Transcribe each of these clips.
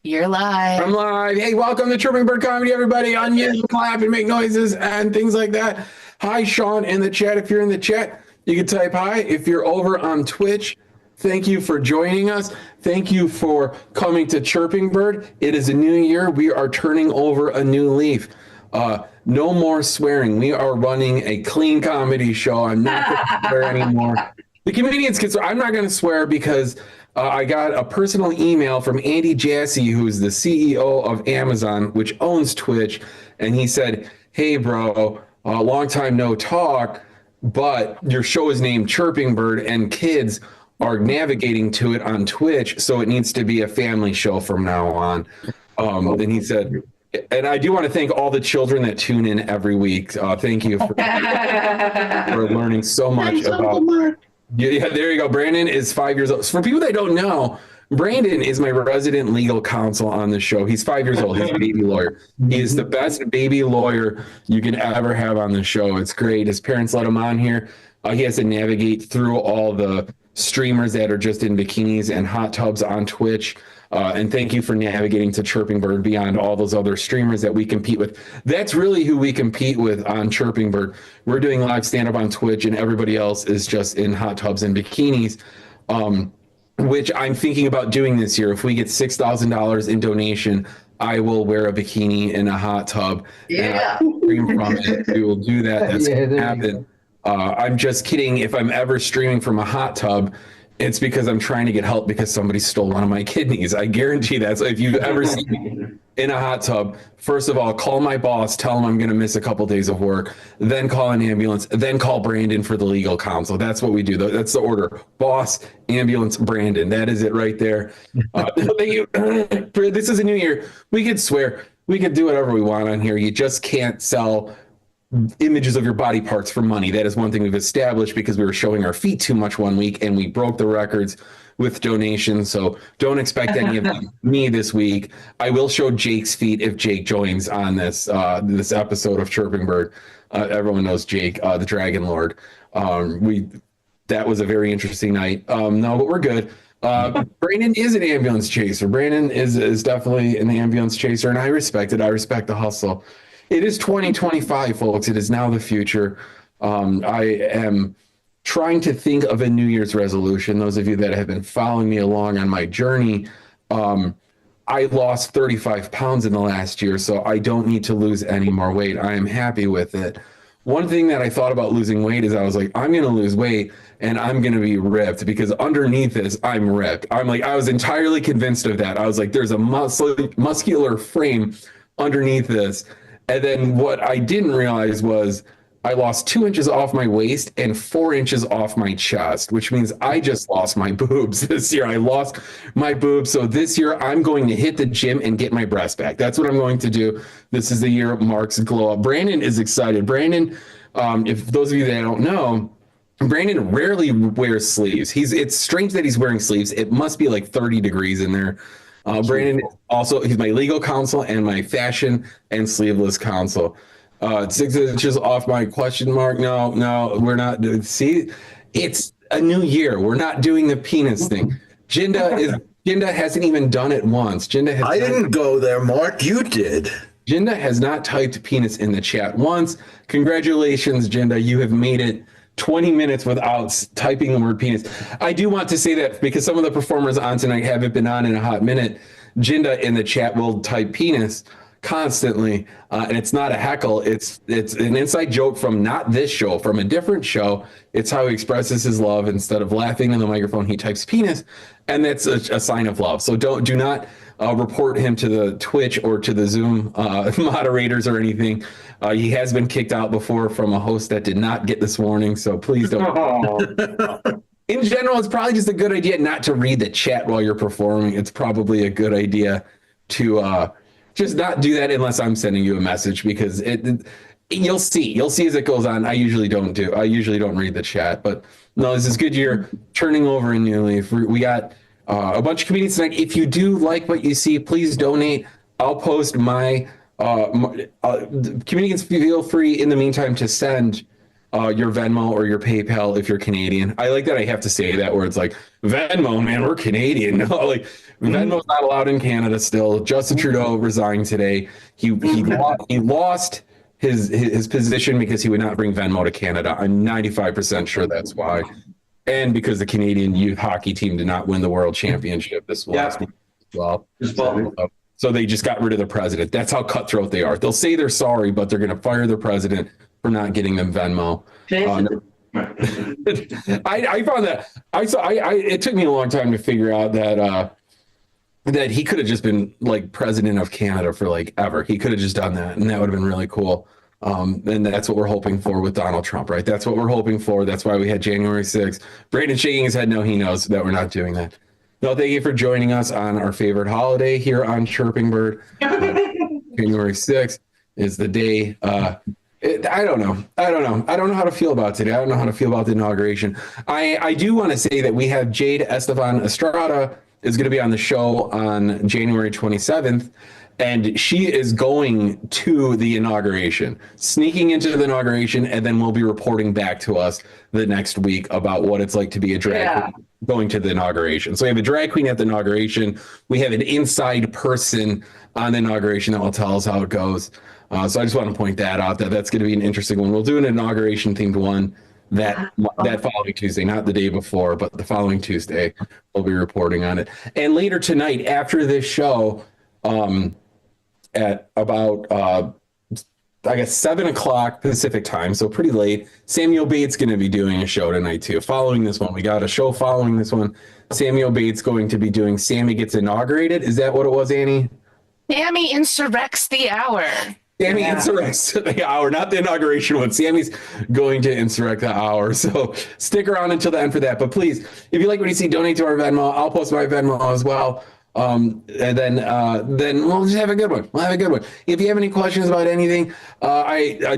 You're live. I'm live. Hey, welcome to Chirping Bird Comedy, everybody. Unmute, clap, and make noises and things like that. Hi, Sean, in the chat. If you're in the chat, you can type hi. If you're over on Twitch, thank you for joining us. Thank you for coming to Chirping Bird. It is a new year. We are turning over a new leaf. No more swearing. We are running a clean comedy show. I'm not going to swear anymore. The comedians can swear. I'm not going to swear because I got a personal email from Andy Jassy, who's the CEO of Amazon, which owns Twitch. And he said, hey, bro, long time no talk, but your show is named Chirping Bird and kids are navigating to it on Twitch. So it needs to be a family show from now on. And he said, and I do want to thank all the children that tune in every week. Thank you for learning so much about. Yeah, there you go. Brandon is 5 years old. For people that don't know, Brandon is my resident legal counsel on the show. He's 5 years old. He's a baby lawyer. He is the best baby lawyer you can ever have on the show. It's great. His parents let him on here. He has to navigate through all the streamers that are just in bikinis and hot tubs on Twitch. And thank you for navigating to Chirping Bird beyond all those other streamers that we compete with. That's really who we compete with on Chirping Bird. We're doing live stand-up on Twitch, and everybody else is just in hot tubs and bikinis, which I'm thinking about doing this year. If we get $6,000 in donation, I will wear a bikini in a hot tub. Yeah. And stream from it. We will do that. That's going to happen. I'm just kidding. If I'm ever streaming from a hot tub, it's because I'm trying to get help because somebody stole one of my kidneys. I guarantee that. So if you've ever seen me in a hot tub, first of all, call my boss, tell him I'm going to miss a couple days of work, then call an ambulance, then call Brandon for the legal counsel. That's what we do. That's the order. Boss, ambulance, Brandon. That is it right there. Thank you. This is a new year. We could swear. We could do whatever we want on here. You just can't sell images of your body parts for money. That is one thing we've established because we were showing our feet too much one week and we broke the records with donations. So don't expect any of me this week. I will show Jake's feet if Jake joins on this this episode of Chirping Bird. Everyone knows Jake, the Dragon Lord. That was a very interesting night. No, but we're good. Brandon is an ambulance chaser. Brandon is definitely an ambulance chaser, and I respect it. I respect the hustle. It is 2025, folks. It is now the future. I am trying to think of a New Year's resolution. Those of you that have been following me along on my journey, I lost 35 pounds in the last year, so I don't need to lose any more weight. I am happy with it. One thing that I thought about losing weight is I was like, I'm going to lose weight and I'm going to be ripped because underneath this, I'm ripped. I was entirely convinced of that. I was like, there's a muscular frame underneath this. And then what I didn't realize was I lost 2 inches off my waist and 4 inches off my chest, which means I just lost my boobs this year. I lost my boobs. So this year I'm going to hit the gym and get my breasts back. That's what I'm going to do. This is the year of Mark's glow up. Brandon is excited. Brandon, if those of you that don't know, Brandon rarely wears sleeves. It's strange that he's wearing sleeves. It must be like 30 degrees in there. Brandon also, he's my legal counsel and my fashion and sleeveless counsel. 6 inches off my question mark. No, we're not doing. See, it's a new year. We're not doing the penis thing. Jinda hasn't even done it once. I didn't go there, Mark. You did. Jinda has not typed penis in the chat once. Congratulations, Jinda. You have made it 20 minutes without typing the word penis. I do want to say that because some of the performers on tonight haven't been on in a hot minute. Jinda in the chat will type penis constantly, and it's not a heckle. It's an inside joke from not this show, from a different show. It's how he expresses his love. Instead of laughing in the microphone, he types penis, and that's a sign of love. So do not report him to the Twitch or to the Zoom moderators or anything. He has been kicked out before from a host that did not get this warning, so please don't. In general, it's probably just a good idea not to read the chat while you're performing. It's probably a good idea to just not do that unless I'm sending you a message, because you'll see as it goes on. I usually don't read the chat, but no, this is good. You're turning over a new leaf. We got a bunch of comedians tonight. If you do like what you see, please donate. I'll post my comedians. Feel free in the meantime to send your Venmo or your PayPal if you're Canadian. I like that I have to say that where it's like, Venmo, man, we're Canadian. No, like Venmo's not allowed in Canada still. Justin Trudeau resigned today. He lost his position because he would not bring Venmo to Canada. I'm 95% sure that's why. And because the Canadian youth hockey team did not win the World Championship this last week as well. So they just got rid of the president. That's how cutthroat they are. They'll say they're sorry, but they're going to fire their president for not getting them Venmo. I found that it took me a long time to figure out that he could have just been like president of Canada for like ever. He could have just done that, and that would have been really cool. And that's what we're hoping for with Donald Trump, right? That's what we're hoping for. That's why we had January 6th. Brandon shaking his head. No, he knows that we're not doing that. No, thank you for joining us on our favorite holiday here on Chirping Bird. January 6th is the day. I don't know. I don't know how to feel about today. I don't know how to feel about the inauguration. I do want to say that we have Jade Esteban Estrada is going to be on the show on January 27th. And she is going to the inauguration, sneaking into the inauguration, and then we'll be reporting back to us the next week about what it's like to be a drag queen going to the inauguration. So we have a drag queen at the inauguration. We have an inside person on the inauguration that will tell us how it goes. So I just want to point that out, that's going to be an interesting one. We'll do an inauguration themed one that following Tuesday, not the day before, but the following Tuesday, we'll be reporting on it. And later tonight, after this show, at about I guess 7 o'clock Pacific time, so pretty late, Samuel Bates going to be doing a show tonight too. Following this one, we got a show following this one. Samuel Bates going to be doing Sammy Gets Inaugurated. Is that what it was, Annie? Sammy Insurrects the Hour. Sammy insurrects the hour, not the inauguration one. Sammy's going to insurrect the hour. So stick around until the end for that. But please, if you like what you see, donate to our Venmo. I'll post my Venmo as well. And then we'll just have a good one. We'll have a good one. If you have any questions about anything,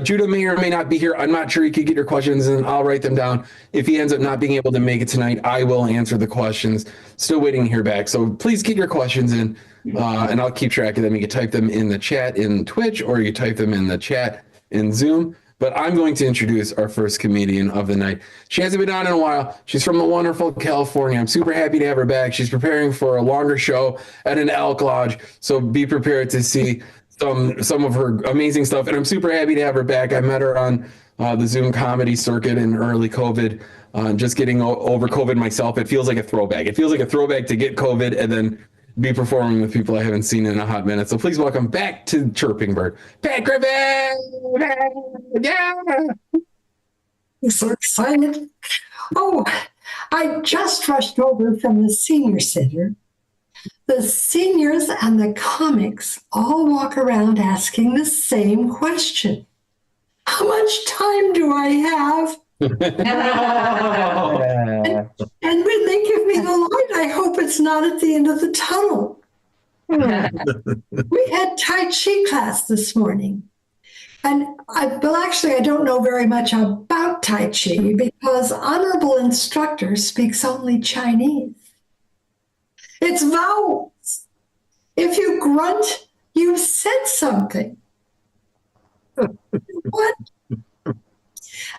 Judah may or may not be here. I'm not sure. You could get your questions and I'll write them down. If he ends up not being able to make it tonight, I will answer the questions. Still waiting to hear back. So please get your questions in, and I'll keep track of them. You can type them in the chat in Twitch, or you type them in the chat in Zoom. But I'm going to introduce our first comedian of the night. She hasn't been on in a while. She's from the wonderful California. I'm super happy to have her back. She's preparing for a longer show at an elk lodge, so be prepared to see some of her amazing stuff. And I'm super happy to have her back. I met her on the Zoom comedy circuit in early COVID. Just getting over COVID myself. It feels like a throwback. It feels like a throwback to get COVID and then be performing with people I haven't seen in a hot minute. So please welcome back to Chirping Bird, Pat Griffin. Yeah. I'm so excited. Oh, I just rushed over from the senior center. The seniors and the comics all walk around asking the same question. How much time do I have? And when they give me the light, I hope it's not at the end of the tunnel. We had Tai Chi class this morning. And I don't know very much about Tai Chi because honorable instructor speaks only Chinese. It's vowels. If you grunt, you said something. What?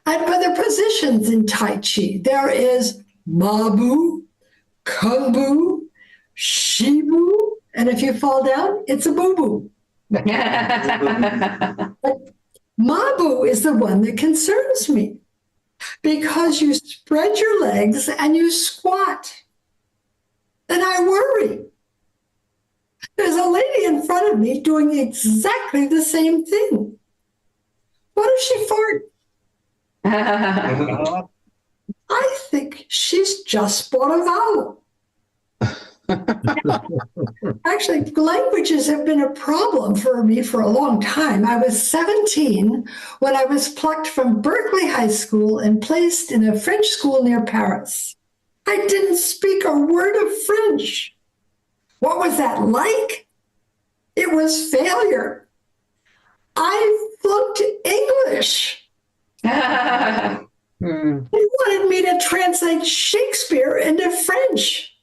And other positions in Tai Chi, there is Mabu, Kumbu, Shibu, and if you fall down, it's a boo-boo. Mabu is the one that concerns me because you spread your legs and you squat. And I worry. There's a lady in front of me doing exactly the same thing. What if she farted? I think she's just bought a vowel. Actually, languages have been a problem for me for a long time. I was 17 when I was plucked from Berkeley High School and placed in a French school near Paris. I didn't speak a word of French. What was that like? It was failure. I flunked English. They wanted me to translate Shakespeare into French.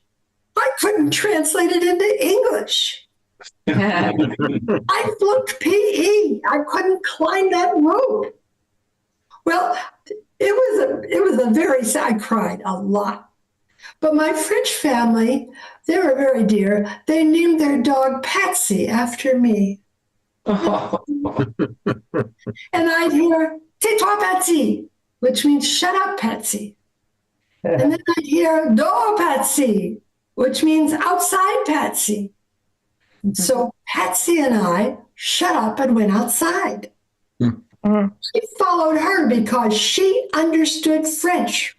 I couldn't translate it into English. I flunked PE. I couldn't climb that rope. Well, it was a very sad. I cried a lot. But my French family, they were very dear. They named their dog Patsy after me. And I'd hear, "Tais-toi, Patsy," which means "shut up, Patsy." And then I'd hear, "Dehors, Patsy," which means "outside, Patsy." So Patsy and I shut up and went outside. I followed her because she understood French.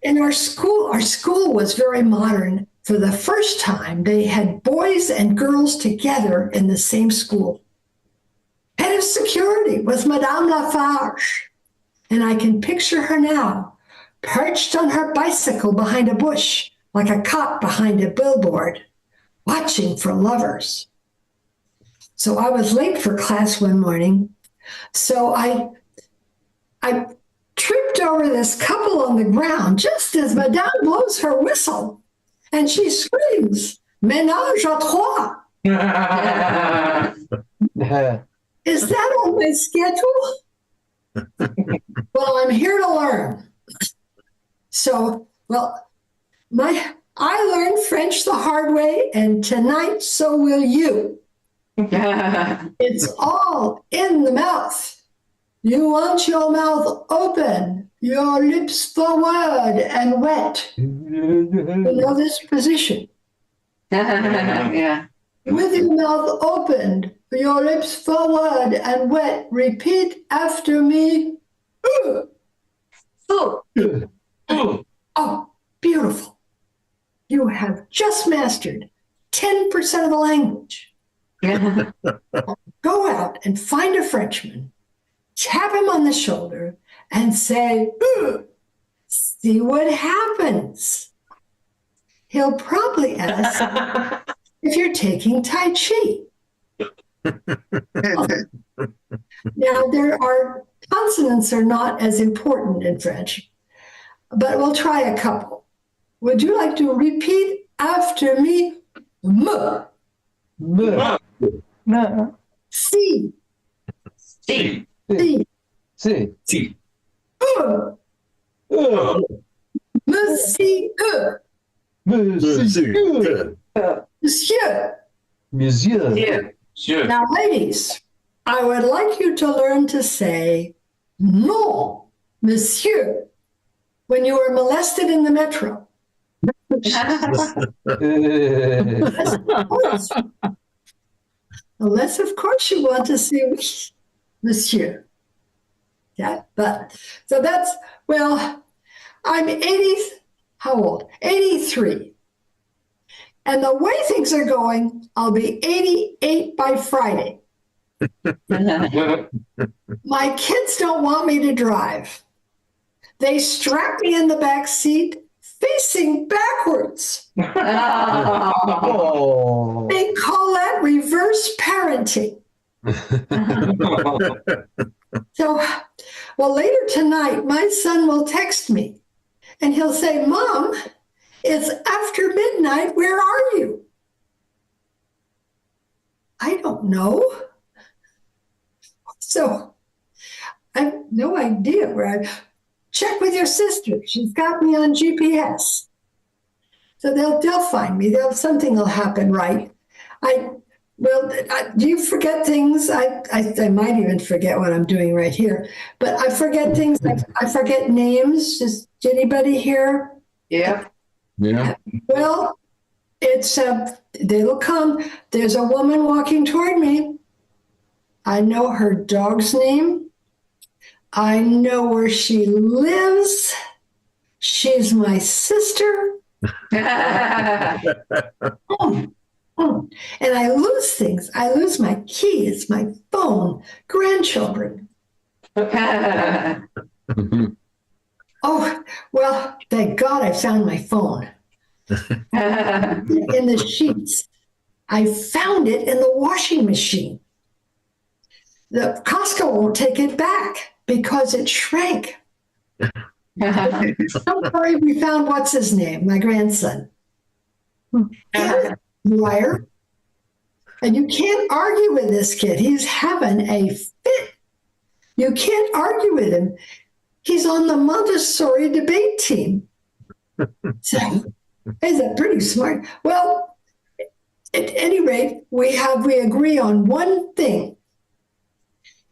In our school was very modern. For the first time, they had boys and girls together in the same school. Head of security was Madame Lafarge, and I can picture her now, perched on her bicycle behind a bush, like a cop behind a billboard, watching for lovers. So I was late for class one morning, so I tripped over this couple on the ground just as Madame blows her whistle, and she screams, "Ménage à trois." Is that on my schedule? Well, I'm here to learn. So, I learned French the hard way, and tonight so will you. It's all in the mouth. You want your mouth open, your lips forward and wet. You know this position. Yeah. With your mouth opened, your lips forward and wet. Repeat after me. Oh. Oh, beautiful. You have just mastered 10% of the language. Go out and find a Frenchman, tap him on the shoulder, and say, "See what happens." He'll probably ask if you're taking Tai Chi. Now, consonants are not as important in French, but we'll try a couple. Would you like to repeat after me? M. Si. See. Si. See. Monsieur. Monsieur. Yeah. Sure. Now, ladies, I would like you to learn to say "non, monsieur" when you are molested in the metro. Unless, of course, you want to say "oui, monsieur." Yeah, but so that's, I'm 80, how old? 83. And the way things are going, I'll be 88 by Friday. My kids don't want me to drive. They strap me in the back seat facing backwards. Oh. They call that reverse parenting. So, later tonight, my son will text me and he'll say, "Mom, it's after midnight. Where are you?" I don't know. So I have no idea where I check with your sister. She's got me on GPS. So they'll find me. Something will happen, right? Do you forget things? I might even forget what I'm doing right here, but I forget things. I forget names. Did anybody here? Yeah. Yeah. Well, they'll come. There's a woman walking toward me. I know her dog's name. I know where she lives. She's my sister. And I lose things. I lose my keys, my phone, grandchildren. Oh, thank God I found my phone. In the sheets. I found it in the washing machine. The Costco won't take it back because it shrank. Don't worry, we found what's his name, my grandson. Liar. And you can't argue with this kid. He's having a fit. You can't argue with him. He's on the Montessori debate team. So he's a pretty smart. Well, at any rate, we agree on one thing.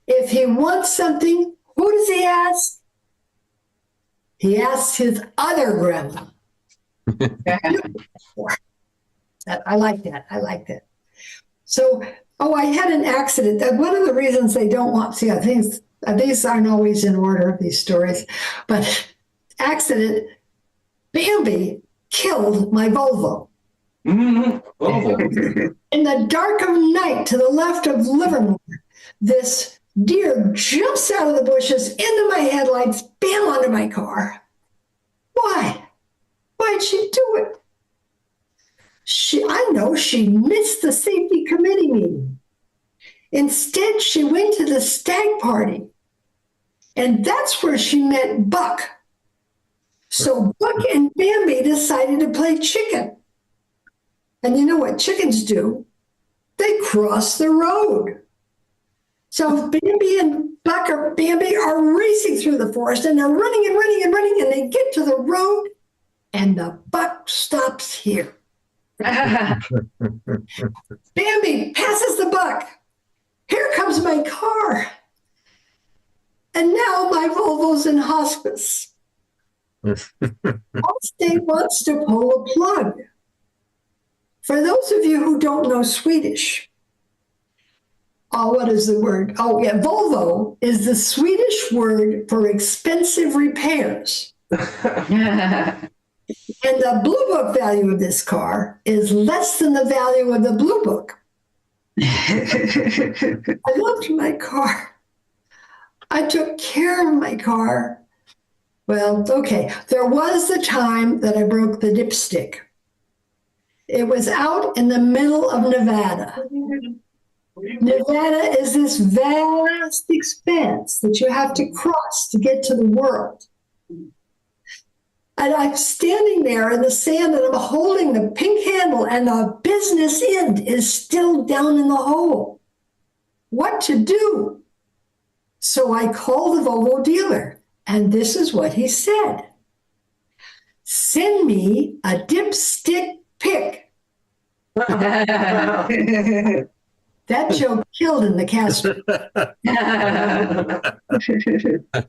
If he wants something, who does he ask? He asks his other grandma. I like that. I like that. So, I had an accident. One of the reasons they don't want, these aren't always in order, these stories, but accident, Bambi killed my Volvo. Mm-hmm. In the dark of night to the left of Livermore, this deer jumps out of the bushes into my headlights, bam, onto my car. Why? Why'd she do it? I know she missed the safety committee meeting. Instead, she went to the stag party. And that's where she met Buck. So Buck and Bambi decided to play chicken. And you know what chickens do? They cross the road. So Bambi and Bambi are racing through the forest, and they're running and running and running, and they get to the road, and the buck stops here. Bambi passes the buck. Here comes my car. And now my Volvo's in hospice. Allstate wants to pull a plug. For those of you who don't know Swedish, what is the word? Oh, yeah, Volvo is the Swedish word for expensive repairs. And the Blue Book value of this car is less than the value of the Blue Book. I loved my car. I took care of my car. Well, okay. There was the time that I broke the dipstick. It was out in the middle of Nevada. Nevada is this vast expanse that you have to cross to get to the world. And I'm standing there in the sand and I'm holding the pink handle and the business end is still down in the hole. What to do? So I called the Volvo dealer and this is what he said. Send me a dipstick pic. That joke killed in the Castro.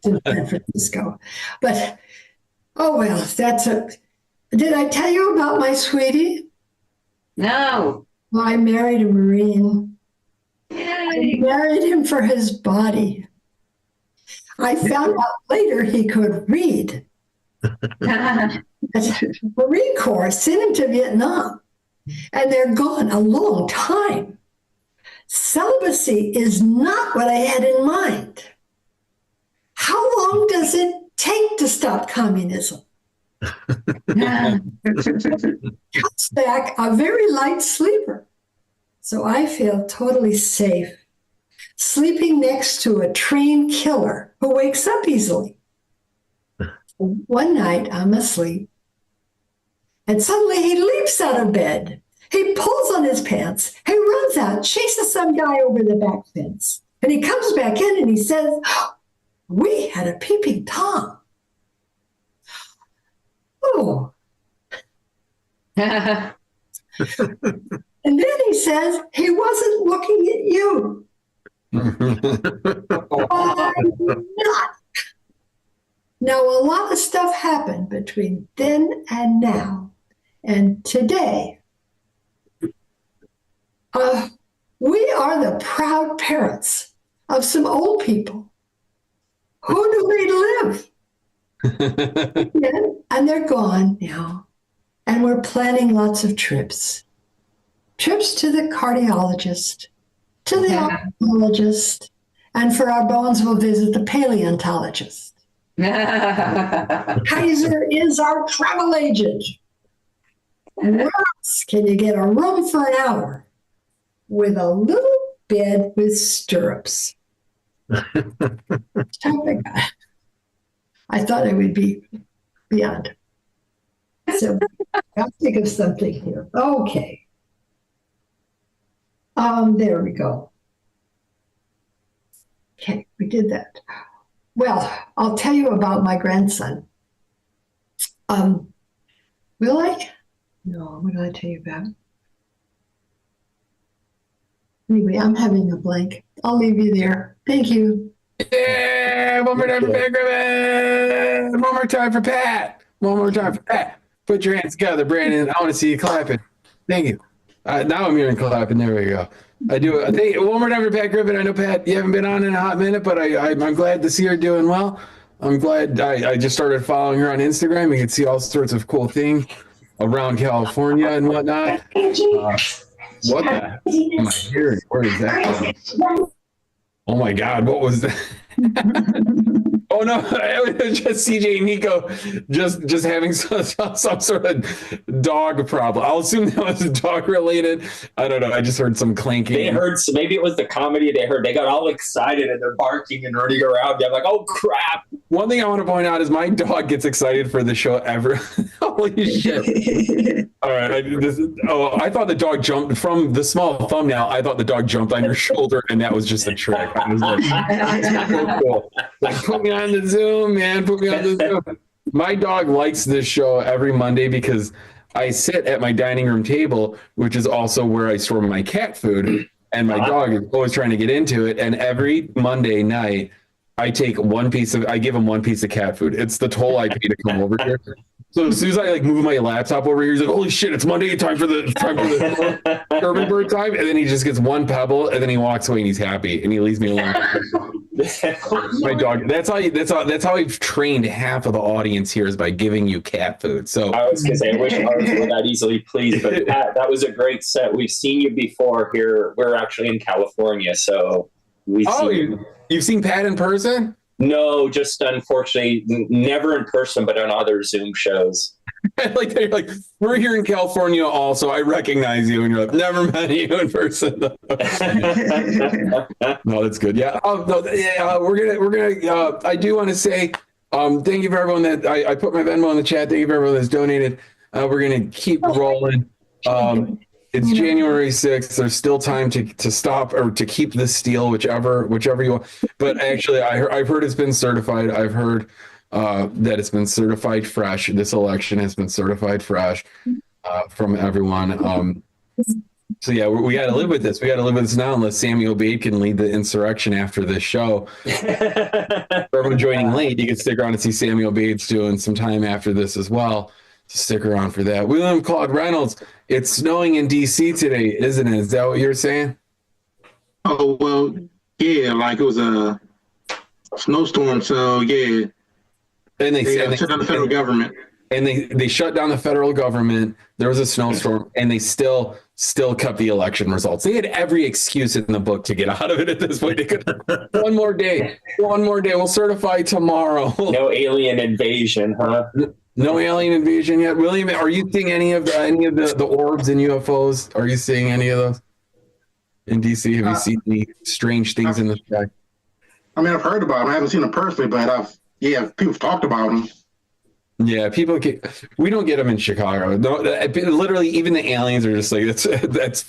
In San Francisco. But oh, well, did I tell you about my sweetie? No. Well, I married a Marine. Yay. I married him for his body. I found out later he could read. Marine Corps sent him to Vietnam, and they're gone a long time. Celibacy is not what I had in mind. How long does it take to stop communism? Cuts back a very light sleeper. So I feel totally safe sleeping next to a trained killer who wakes up easily. One night I'm asleep and suddenly he leaps out of bed. He pulls on his pants. He runs out, chases some guy over the back fence. And he comes back in and he says, we had a peeping Tom. Oh. And then he says, he wasn't looking at you. Why not? Now, a lot of stuff happened between then and now. And today, we are the proud parents of some old people. Who do we live? And they're gone now. And we're planning lots of trips. Trips to the cardiologist, to the ophthalmologist, and for our bones, we'll visit the paleontologist. Kaiser is our travel agent. Where else can you get a room for an hour with a little bed with stirrups? Oh my God. I thought I would be beyond. So I'll think of something here. Okay. There we go. Okay, we did that. Well, I'll tell you about my grandson. Will I? No, what did I tell you about? Anyway, I'm having a blank. I'll leave you there. Thank you. Yeah, one more time for Pat Griffin. One more time for Pat. One more time for Pat. Put your hands together, Brandon. I want to see you clapping. Thank you. Now I'm hearing clapping. There we go. I do. Thank you. One more time for Pat Griffin. I know, Pat, you haven't been on in a hot minute, but I'm glad to see her doing well. I'm glad I just started following her on Instagram. You can see all sorts of cool things around California and whatnot. What the heck am I hearing? Where is that from? Oh my God, what was that? Oh no, it was just CJ and Nico just having some sort of dog problem. I'll assume that was dog related. I don't know. I just heard some clanking. They heard, maybe it was the comedy they heard. They got all excited and they're barking and running around. They're like, oh crap. One thing I want to point out is my dog gets excited for the show ever. Holy shit. All right. I thought the dog jumped from the small thumbnail. I thought the dog jumped on your shoulder and that was just a trick. I was like, so cool. Like, put me on the Zoom, man. Put me on the Zoom. My dog likes this show every Monday because I sit at my dining room table, which is also where I store my cat food. And my dog is always trying to get into it. And every Monday night, I give him one piece of cat food. It's the toll I pay to come over here. So as soon as I move my laptop over here, he's like, holy shit, it's Monday, time for the Chirping Bird time. And then he just gets one pebble and then he walks away and he's happy and he leaves me alone. My dog. That's how I've trained half of the audience here is by giving you cat food. So I was gonna say, I wish ours were that easily pleased, but that was a great set. We've seen you before here. We're actually in California, so you've seen Pat in person? No, just unfortunately, never in person, but on other Zoom shows. They're like, we're here in California also. I recognize you. And you're like, never met you in person. No, that's good. Yeah. We're gonna, I do want to say, thank you for everyone that I put my Venmo in the chat. Thank you for everyone that's donated. We're going to keep rolling. It's January 6th. There's still time to stop or to keep this steal, whichever you want. But actually, I've heard it's been certified. I've heard that it's been certified fresh. This election has been certified fresh from everyone. So yeah, we got to live with this. We got to live with this now, unless Samuel Bade can lead the insurrection after this show. For everyone joining late, you can stick around and see Samuel Bade's doing some time after this as well. Stick around for that. William Claude Reynolds, it's snowing in DC today, isn't it? Is that what you're saying? Oh, well, yeah, like it was a snowstorm, so yeah. And they shut down the federal government. And they shut down the federal government. There was a snowstorm, and they still kept the election results. They had every excuse in the book to get out of it at this point. They could one more day. We'll certify tomorrow. No alien invasion, huh? No alien invasion yet. William, are you seeing any of the orbs and UFOs? Are you seeing any of those in DC? Have you seen any strange things in the sky? I mean, I've heard about them. I haven't seen them personally, but people have talked about them. Yeah, we don't get them in Chicago. No, literally, even the aliens are just like, that's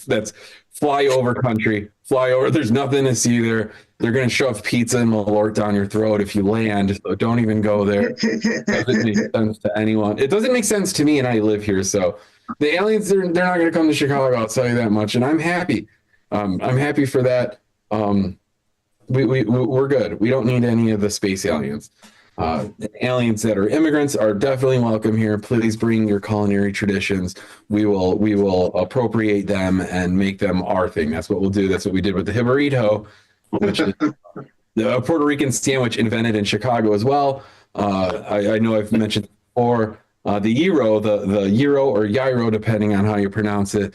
flyover country. Flyover. There's nothing to see there. They're going to shove pizza and Malort down your throat if you land. So don't even go there. It doesn't make sense to anyone. It doesn't make sense to me, and I live here. So the aliens, they're not going to come to Chicago. I'll tell you that much, and I'm happy. I'm happy for that. We're good. We don't need any of the space aliens. Aliens that are immigrants are definitely welcome here. Please bring your culinary traditions. We will appropriate them and make them our thing. That's what we'll do. That's what we did with the Jibarito, which is the Puerto Rican sandwich invented in Chicago as well. I know I've mentioned before the gyro, the gyro or gyro, depending on how you pronounce it.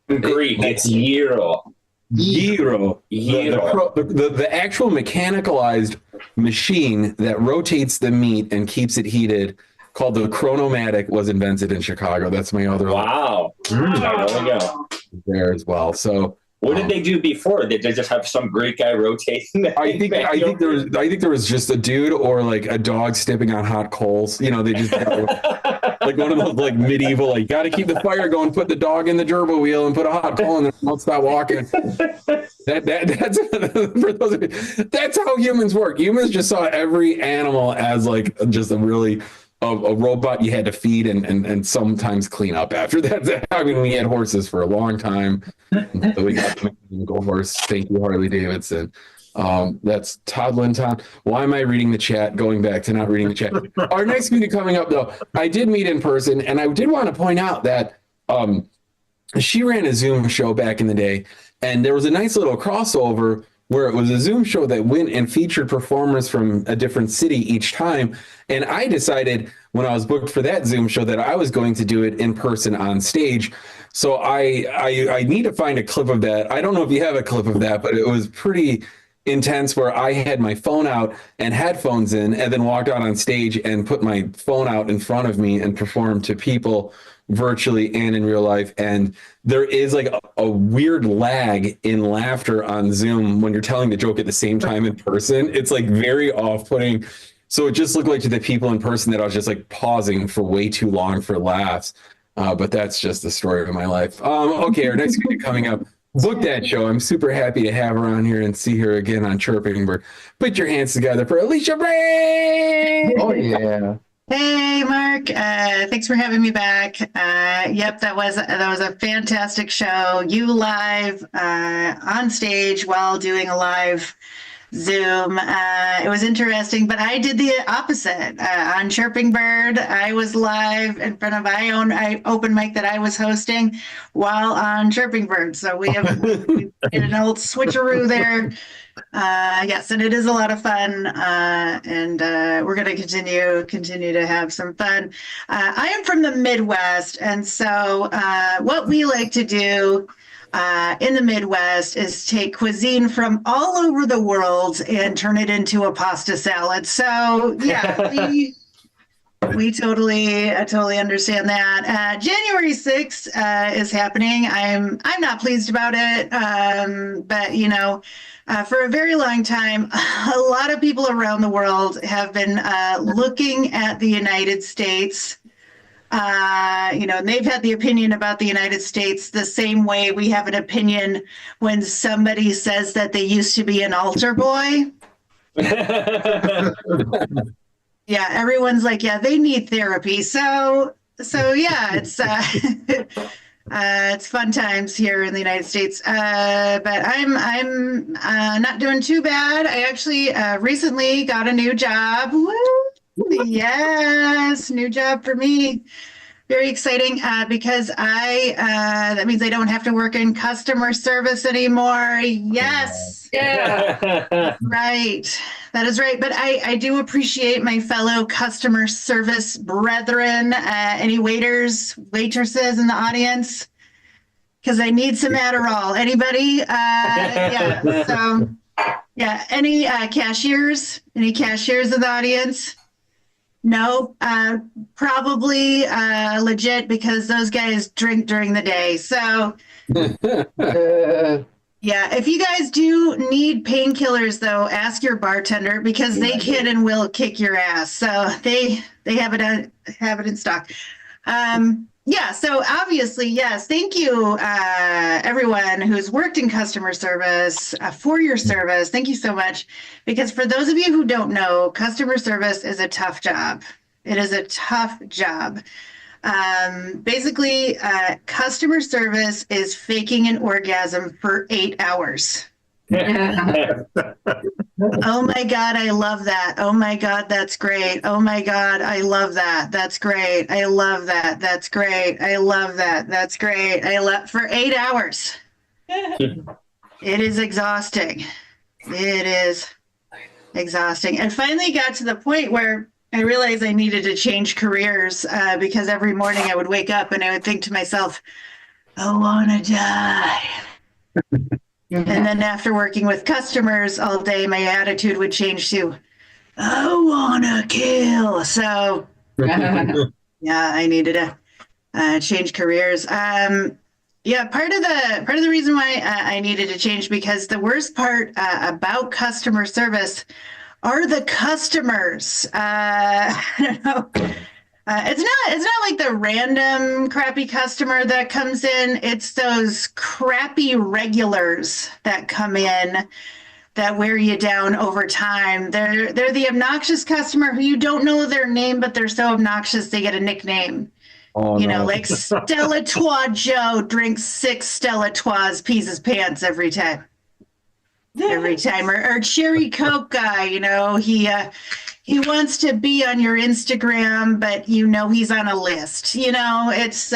Greek, it's gyro. Gyro. The actual mechanicalized machine that rotates the meat and keeps it heated, called the Chronomatic, was invented in Chicago. That's my other wow. There we go. There as well. So what did they do before? Did they just have some Greek guy rotating? I think there was just a dude or like a dog stepping on hot coals. You know, they just like one of those like medieval, like got to keep the fire going, put the dog in the gerbil wheel and put a hot coal in there, don't stop walking. That's for those of you, that's how humans work. Humans just saw every animal as like just a really a robot you had to feed and sometimes clean up after that. I mean, we had horses for a long time. So we got the go horse. Thank you, Harley Davidson. That's Todd Linton. Why am I reading the chat? Going back to not reading the chat. Our next meeting coming up, though, I did meet in person, and I did want to point out that she ran a Zoom show back in the day, and there was a nice little crossover where it was a Zoom show that went and featured performers from a different city each time. And I decided when I was booked for that Zoom show that I was going to do it in person on stage. So I need to find a clip of that. I don't know if you have a clip of that, but it was pretty intense where I had my phone out and headphones in and then walked out on stage and put my phone out in front of me and performed to people virtually and in real life. And there is like a weird lag in laughter on Zoom when you're telling the joke at the same time in person. It's like very off-putting. So it just looked like to the people in person that I was just like pausing for way too long for laughs. But that's just the story of my life. Okay, our next video coming up. Book that show. I'm super happy to have her on here and see her again on Chirping Bird. Put your hands together for Alicia Bray. Oh yeah. Hey, Mark. Thanks for having me back. Yep, that was a fantastic show. You live on stage while doing a live Zoom. It was interesting, but I did the opposite. On Chirping Bird, I was live in front of my own open mic that I was hosting while on Chirping Bird. So we did an old switcheroo there. Yes, and it is a lot of fun, and we're going to continue to have some fun. I am from the Midwest, and so what we like to do in the Midwest is take cuisine from all over the world and turn it into a pasta salad. So yeah, we totally understand that. January 6th is happening. I'm not pleased about it, but you know. For a very long time, a lot of people around the world have been looking at the United States, and they've had the opinion about the United States the same way we have an opinion when somebody says that they used to be an altar boy. Yeah, everyone's like, yeah, they need therapy. So yeah, it's fun times here in the United States, but I'm not doing too bad. I actually recently got a new job. Woo! Yes, new job for me. Very exciting because that means I don't have to work in customer service anymore. Yes. Yeah. Right. That is right. But I do appreciate my fellow customer service brethren, any waiters, waitresses in the audience, because I need some Adderall. Anybody? Yeah. So, yeah. Any cashiers? Any cashiers in the audience? No, probably legit because those guys drink during the day. So, yeah, if you guys do need painkillers, though, ask your bartender because they can and will kick your ass. So they have it in stock. Yeah, so obviously, yes, thank you, everyone who's worked in customer service for your service. Thank you so much. Because for those of you who don't know, customer service is a tough job. It is a tough job. Basically, customer service is faking an orgasm for 8 hours. Oh my God, I love that. Oh my God, that's great. Oh my God, I love that. That's great. I love that. That's great. I love that. That's great. For 8 hours. It is exhausting. It is exhausting. And finally got to the point where I realized I needed to change careers because every morning I would wake up and I would think to myself, I want to die. And then after working with customers all day, my attitude would change to, I want to kill. So, yeah, I needed to change careers. Yeah, part of the reason why I needed to change, because the worst part about customer service are the customers. I don't know. It's not like the random crappy customer that comes in. It's those crappy regulars that come in that wear you down over time. They're the obnoxious customer who you don't know their name, but they're so obnoxious they get a nickname. Oh, You no. know, like Stella Trois Joe drinks 6 Stella Trois, pees his pants every time. Every time. Or Cherry Coke guy, you know, he wants to be on your Instagram, but you know he's on a list. You know, it's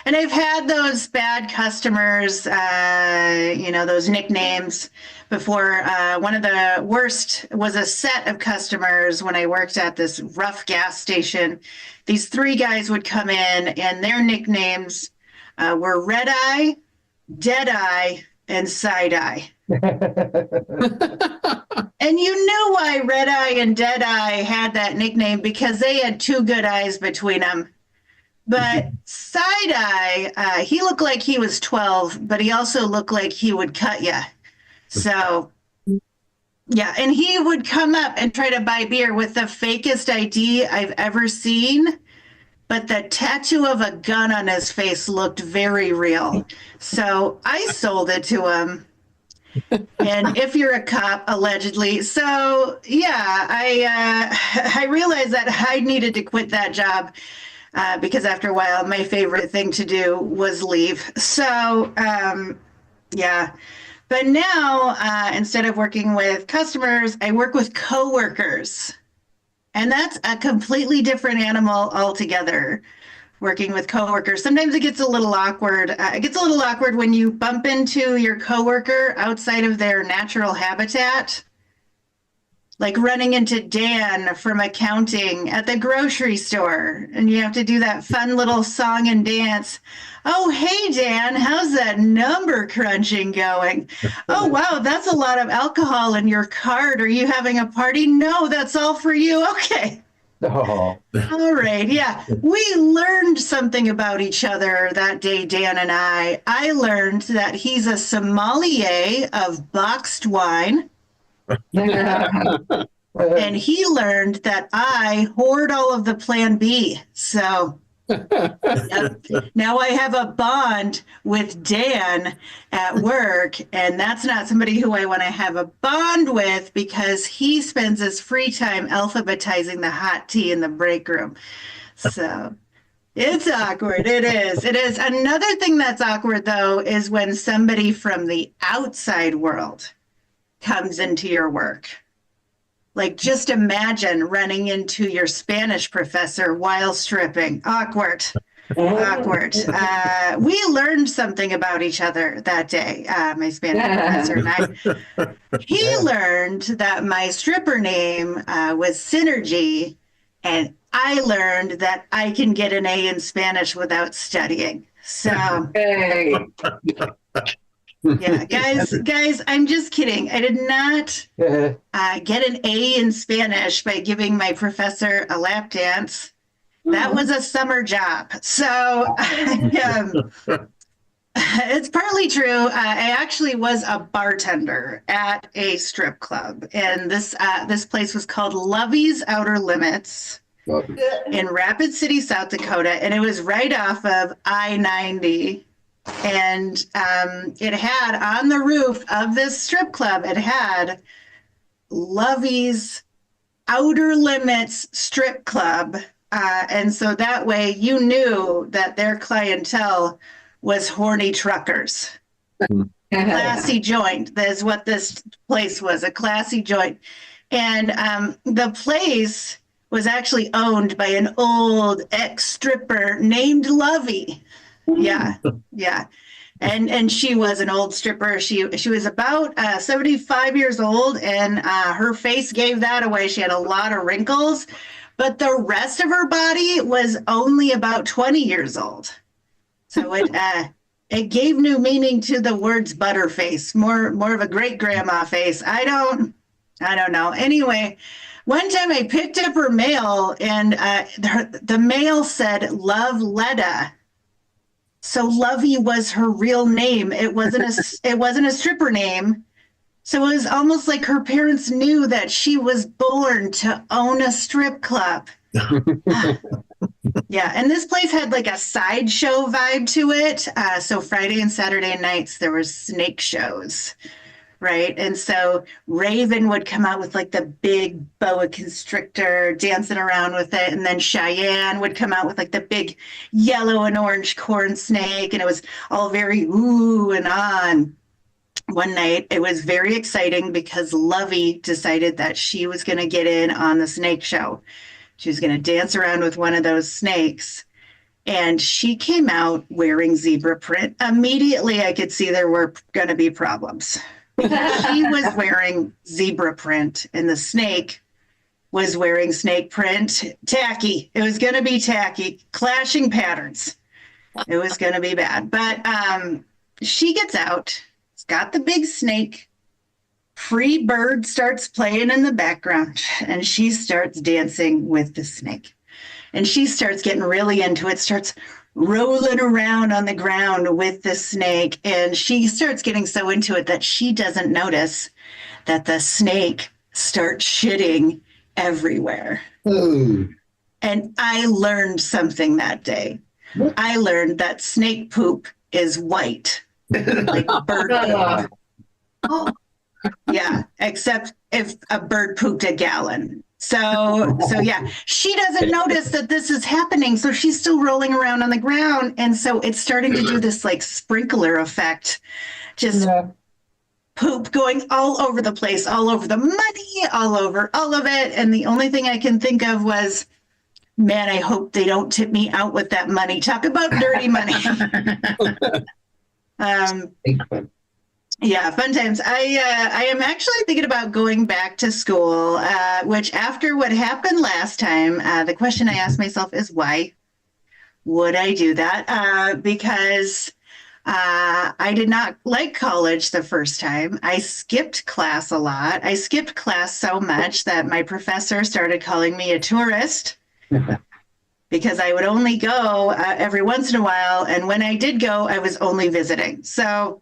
and I've had those bad customers, you know, those nicknames before. One of the worst was a set of customers when I worked at this rough gas station. These 3 guys would come in, and their nicknames were Red Eye, Dead Eye, and Side Eye. And you knew why Red Eye and Dead Eye had that nickname, because they had 2 good eyes between them. But Side Eye, he looked like he was 12, but he also looked like he would cut you. So, yeah, and he would come up and try to buy beer with the fakest ID I've ever seen. But the tattoo of a gun on his face looked very real. So I sold it to him. And if you're a cop, allegedly. So, yeah, I realized that I needed to quit that job because after a while, my favorite thing to do was leave. So, yeah. But now, instead of working with customers, I work with coworkers. And that's a completely different animal altogether, working with coworkers. Sometimes it gets a little awkward. It gets a little awkward when you bump into your coworker outside of their natural habitat, like running into Dan from accounting at the grocery store, and you have to do that fun little song and dance. Oh, hey, Dan, how's that number crunching going? Oh, wow, that's a lot of alcohol in your cart. Are you having a party? No, that's all for you. Okay. Oh. All right. Yeah. We learned something about each other that day, Dan and I. I learned that he's a sommelier of boxed wine. And he learned that I hoard all of the Plan B. So now I have a bond with Dan at work, and that's not somebody who I want to have a bond with because he spends his free time alphabetizing the hot tea in the break room. So it's awkward. It is. It is. Another thing that's awkward, though, is when somebody from the outside world comes into your work. Like, just imagine running into your Spanish professor while stripping. Awkward. Awkward. We learned something about each other that day, my Spanish professor and I. He learned that my stripper name was Synergy, and I learned that I can get an A in Spanish without studying. So, Hey. yeah, guys, I'm just kidding. I did not get an A in Spanish by giving my professor a lap dance. That was a summer job. So it's partly true. I actually was a bartender at a strip club, and this place was called Lovey's Outer Limits in Rapid City, South Dakota, and it was right off of I-90. And it had on the roof of this strip club, it had Lovey's Outer Limits Strip Club. And so that way you knew that their clientele was horny truckers. Classy joint. That's what this place was, a classy joint. And the place was actually owned by an old ex-stripper named Lovey. Yeah. And she was an old stripper. She was about 75 years old, and her face gave that away. She had a lot of wrinkles, but the rest of her body was only about 20 years old. So it gave new meaning to the words butterface, more of a great grandma face. I don't know. Anyway, one time I picked up her mail, and the mail said Love Letta. So Lovey was her real name. It wasn't a stripper name. So it was almost like her parents knew that she was born to own a strip club. Yeah, and this place had like a sideshow vibe to it. So Friday and Saturday nights there were snake shows, right? And so Raven would come out with like the big boa constrictor, dancing around with it, and then Cheyenne would come out with like the big yellow and orange corn snake, and it was all very ooh and on. One night it was very exciting because Lovey decided that she was going to get in on the snake show. She was going to dance around with one of those snakes. And she came out wearing zebra print. Immediately, I could see there were going to be problems. She was wearing zebra print, and the snake was wearing snake print. Tacky. It was going to be tacky. Clashing patterns. It was going to be bad. But she gets out. It's got the big snake. Free Bird starts playing in the background, and she starts dancing with the snake. And she starts getting really into it, starts rolling around on the ground with the snake. And she starts getting so into it that she doesn't notice that the snake starts shitting everywhere. Ooh. And I learned something that day. I learned that snake poop is white, like bird poop. Oh, Yeah, except if a bird pooped a gallon. So yeah, she doesn't notice that this is happening. So she's still rolling around on the ground. And so it's starting to do this like sprinkler effect, just poop going all over the place, all over the money, all over all of it. And the only thing I can think of was, man, I hope they don't tip me out with that money. Talk about dirty money. Yeah, fun times. I am actually thinking about going back to school, which after what happened last time, the question I asked myself is why would I do that? Because I did not like college the first time. I skipped class a lot. I skipped class so much that my professor started calling me a tourist because I would only go every once in a while. And when I did go, I was only visiting. So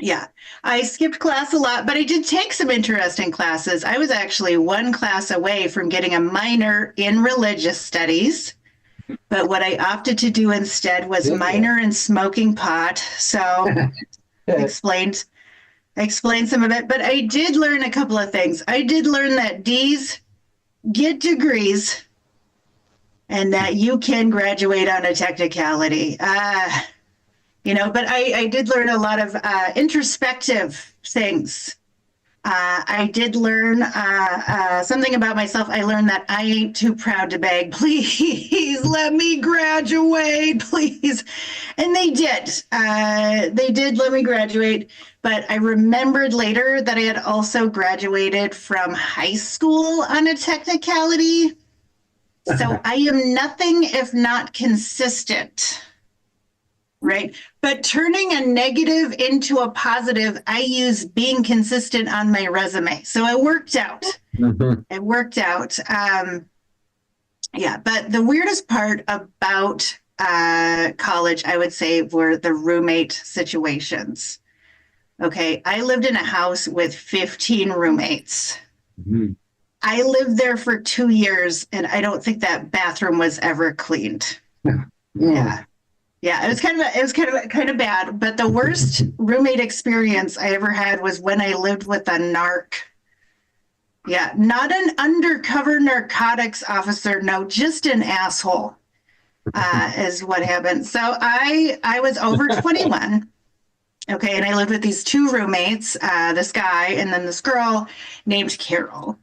yeah, I skipped class a lot, but I did take some interesting classes. I was actually one class away from getting a minor in religious studies, but what I opted to do instead was minor in smoking pot. So explained some of it, but I did learn a couple of things. I did learn that D's get degrees and that you can graduate on a technicality. But I did learn a lot of introspective things. I did learn something about myself. I learned that I ain't too proud to beg. Please let me graduate, please. And they did. They did let me graduate. But I remembered later that I had also graduated from high school on a technicality. So I am nothing if not consistent. Right. But turning a negative into a positive, I use being consistent on my resume. So it worked out. Mm-hmm. It worked out. Yeah. But the weirdest part about college, I would say, were the roommate situations. Okay. I lived in a house with 15 roommates. Mm-hmm. I lived there for 2 years, and I don't think that bathroom was ever cleaned. Yeah. Yeah, it was kind of bad. But the worst roommate experience I ever had was when I lived with a narc. Yeah, not an undercover narcotics officer. No, just an asshole is what happened. So I was over 21. Okay, and I lived with these two roommates, this guy and then this girl named Carol.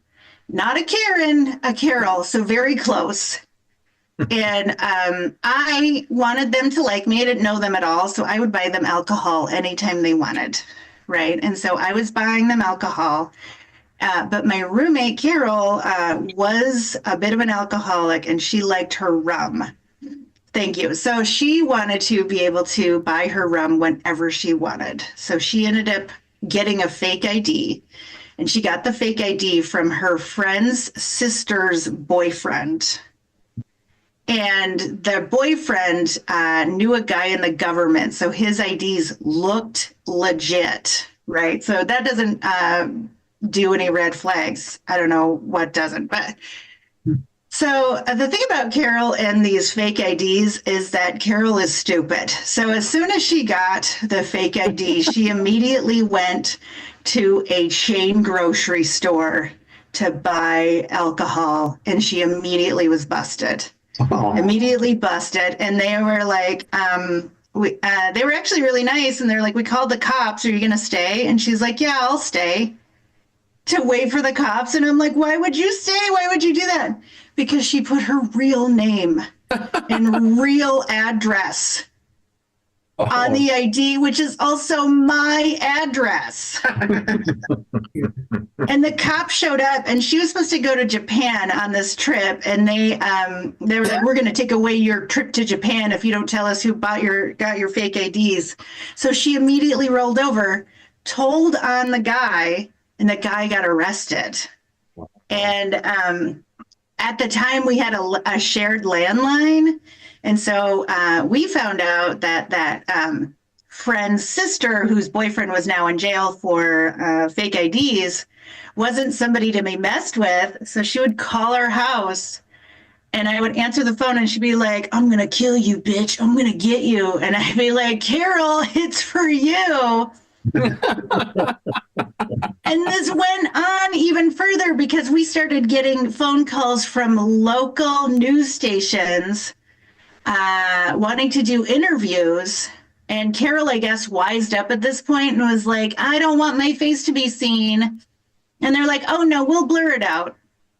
Not a Karen, a Carol, so very close. And I wanted them to like me. I didn't know them at all, so I would buy them alcohol anytime they wanted, right? And so I was buying them alcohol. But my roommate, Carol, was a bit of an alcoholic, and she liked her rum. Thank you. So she wanted to be able to buy her rum whenever she wanted. So she ended up getting a fake ID. And she got the fake ID from her friend's sister's boyfriend. And the boyfriend knew a guy in the government, so his IDs looked legit. right? So that doesn't do any red flags. I don't know what doesn't, but so the thing about Carol and these fake IDs is that Carol is stupid. So as soon as she got the fake ID, she immediately went to a chain grocery store to buy alcohol, and she immediately was busted. Immediately busted, and they were like, they were actually really nice, and they're like, we called the cops. Are you gonna stay? And she's like, yeah, I'll stay. To wait for the cops, and I'm like, why would you stay? Why would you do that? Because she put her real name and real address on the ID, which is also my address. And the cop showed up, and she was supposed to go to Japan on this trip, and they were like, we're going to take away your trip to Japan if you don't tell us who got your fake IDs. So she immediately rolled over, told on the guy, and the guy got arrested. And at the time, we had a shared landline. And so we found out that friend's sister, whose boyfriend was now in jail for fake IDs, wasn't somebody to be messed with. So she would call our house, and I would answer the phone, and she'd be like, I'm going to kill you, bitch. I'm going to get you. And I'd be like, Carol, it's for you. And this went on even further because we started getting phone calls from local news stations wanting to do interviews. And Carol, I guess, wised up at this point and was like, I don't want my face to be seen. And they're like, oh, no, we'll blur it out.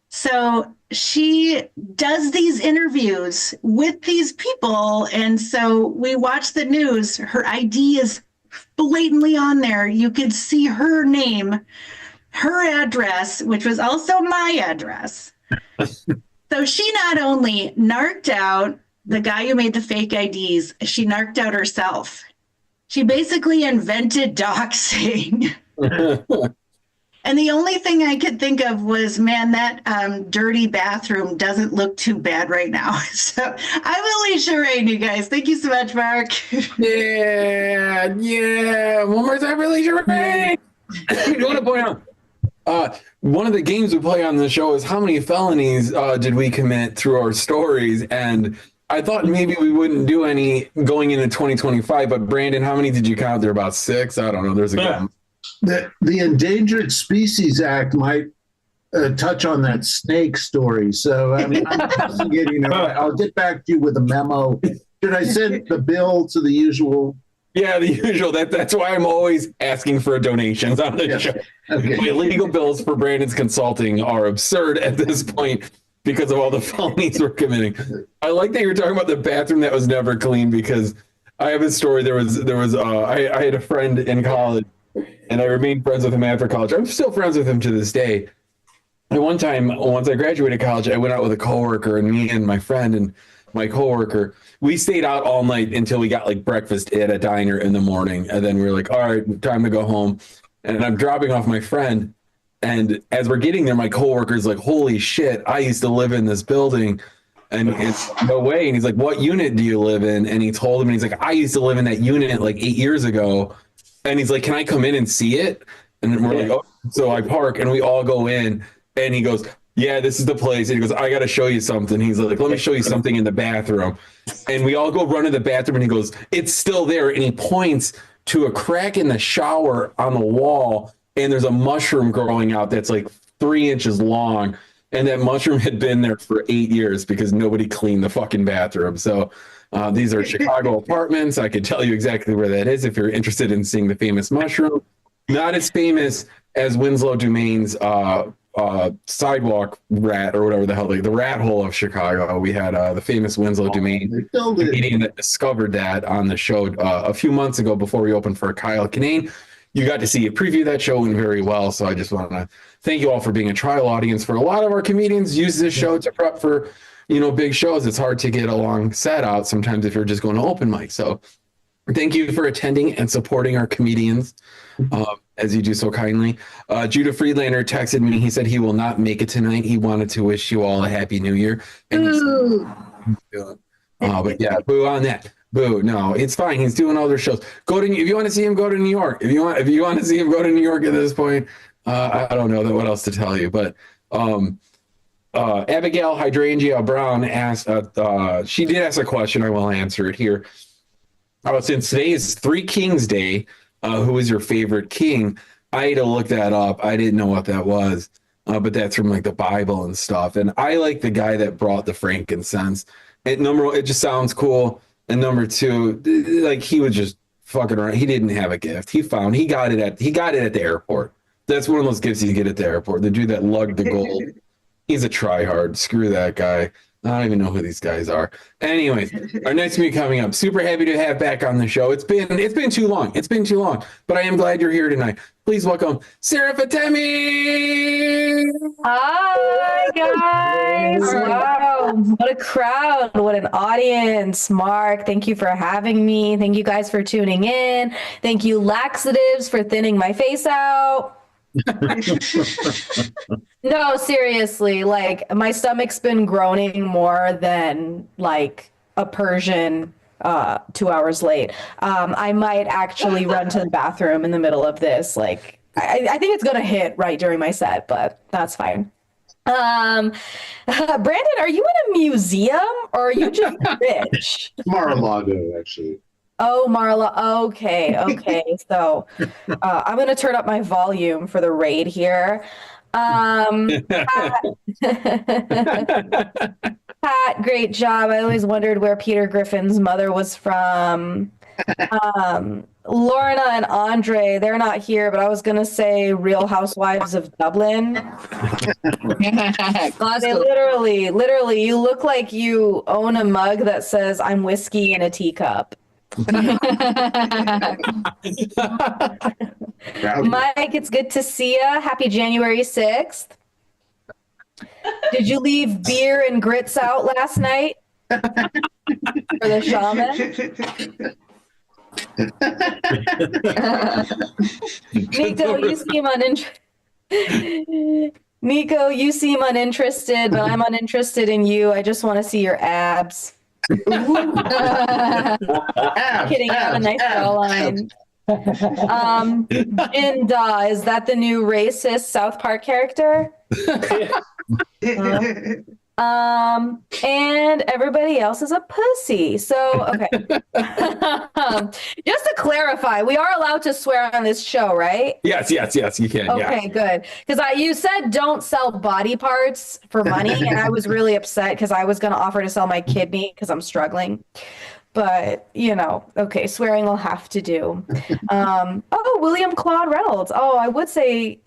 So she does these interviews with these people. And so we watch the news. Her ID is blatantly on there. You could see her name, her address, which was also my address. So she not only narked out the guy who made the fake IDs, she narked out herself. She basically invented doxing. And the only thing I could think of was, man, that dirty bathroom doesn't look too bad right now. So I'm Alicia Rain, you guys. Thank you so much, Mark. Yeah. One more time, Alicia Rain. I want to point out, one of the games we play on the show is how many felonies did we commit through our stories? And I thought maybe we wouldn't do any going into 2025, but Brandon, how many did you count? There about 6. I don't know. There's a gun. The Endangered Species Act might touch on that snake story. So, I mean, I'm investigating it. I'll get back to you with a memo. Should I send the bill to the usual? Yeah, the usual. That's why I'm always asking for donations on the show. Okay. My legal bills for Brandon's consulting are absurd at this point because of all the felonies we're committing. I like that you're talking about the bathroom that was never clean, because I have a story. I had a friend in college, and I remained friends with him after college. I'm still friends with him to this day. And one time, once I graduated college, I went out with a coworker, and me and my friend and my coworker, we stayed out all night until we got like breakfast at a diner in the morning. And then we were like, all right, time to go home. And I'm dropping off my friend. And as we're getting there, my coworker's like, holy shit, I used to live in this building. And it's no way. And he's like, what unit do you live in? And he told him, and he's like, I used to live in that unit like 8 years ago. And he's like, can I come in and see it? And we're like, oh. So I park and we all go in, and he goes, yeah, this is the place. And he goes, I got to show you something. He's like, let me show you something in the bathroom. And we all go run to the bathroom, and he goes, it's still there. And he points to a crack in the shower on the wall, and there's a mushroom growing out that's like 3 inches long. And that mushroom had been there for 8 years because nobody cleaned the fucking bathroom. So these are Chicago apartments. I could tell you exactly where that is if you're interested in seeing the famous mushroom. Not as famous as Winslow Dumain's sidewalk rat, or whatever the hell, the rat hole of Chicago. We had the famous Winslow Dumain comedian that discovered that on the show a few months ago before we opened for Kyle Kinane. You got to see a preview of that show, went very well. So I just want to thank you all for being a trial audience. For a lot of our comedians use this show to prep for, big shows. It's hard to get a long set out sometimes if you're just going to open mic. So thank you for attending and supporting our comedians as you do so kindly. Judah Friedlander texted me. He said he will not make it tonight. He wanted to wish you all a happy new year. And but yeah, boo on that. Boo. No, it's fine. He's doing other shows. If you want to see him, go to New York. If you want to see him, go to New York at this point. I don't know what else to tell you, but Abigail Hydrangea Brown asked, she did ask a question. I will answer it here. Since today is Three Kings Day, who is your favorite king? I had to look that up. I didn't know what that was, but that's from like the Bible and stuff. And I like the guy that brought the frankincense. Number one, it just sounds cool. And number two, like he was just fucking around. He didn't have a gift. He got it at the airport. That's one of those gifts you get at the airport. The dude that lugged the gold. He's a tryhard. Screw that guy. I don't even know who these guys are. Anyways, our next meet coming up. Super happy to have back on the show. It's been too long. It's been too long, but I am glad you're here tonight. Please welcome Sarah Fatemi. Hi guys! Wow, what a crowd! What an audience! Mark, thank you for having me. Thank you guys for tuning in. Thank you, laxatives, for thinning my face out. No, seriously, like my stomach's been groaning more than like a Persian 2 hours late. I might actually run to the bathroom in the middle of this. Like I think it's gonna hit right during my set, but that's fine. Brandon, are you in a museum or are you just rich? Mar-a-Lago, actually. Oh, Marla. Okay. So I'm going to turn up my volume for the raid here. Pat, great job. I always wondered where Peter Griffin's mother was from. Lorna and Andre, they're not here, but I was going to say Real Housewives of Dublin. They literally, you look like you own a mug that says I'm whiskey in a teacup. Mike, it's good to see you. Happy January 6th. Did you leave beer and grits out last night for the shaman? Nico, you seem uninterested, but I'm uninterested in you. I just want to see your abs. Kidding, I have a nice jawline. Jinda, is that the new racist South Park character? And everybody else is a pussy. So, okay. Just to clarify, we are allowed to swear on this show, right? Yes, you can. Okay, good. Because you said don't sell body parts for money, and I was really upset because I was going to offer to sell my kidney because I'm struggling. But, okay, swearing will have to do. William Claude Reynolds. Oh, I would say,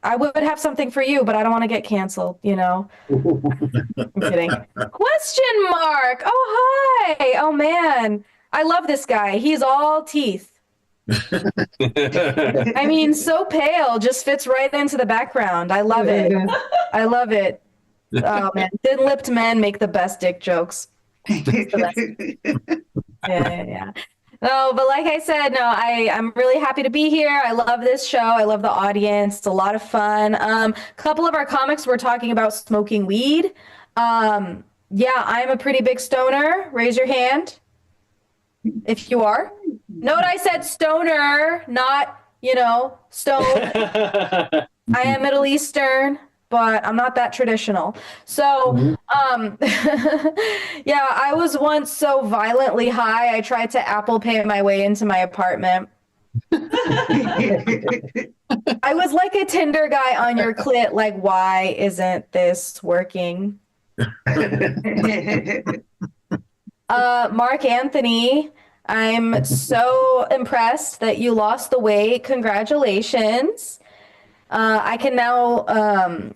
I would have something for you, but I don't want to get canceled, I'm kidding. Question mark. Oh, hi. Oh, man. I love this guy. He's all teeth. I mean, so pale, just fits right into the background. I love it. I love it. Oh, man. Thin-lipped men make the best dick jokes. Yeah. No, but like I said, I'm really happy to be here. I love this show. I love the audience. It's a lot of fun. A couple of our comics were talking about smoking weed. Yeah, I'm a pretty big stoner. Raise your hand if you are. Note I said stoner, not, stone. I am Middle Eastern, but I'm not that traditional. So, yeah, I was once so violently high, I tried to Apple Pay my way into my apartment. I was like a Tinder guy on your clit, like, why isn't this working? Mark Anthony, I'm so impressed that you lost the weight. Congratulations. I can now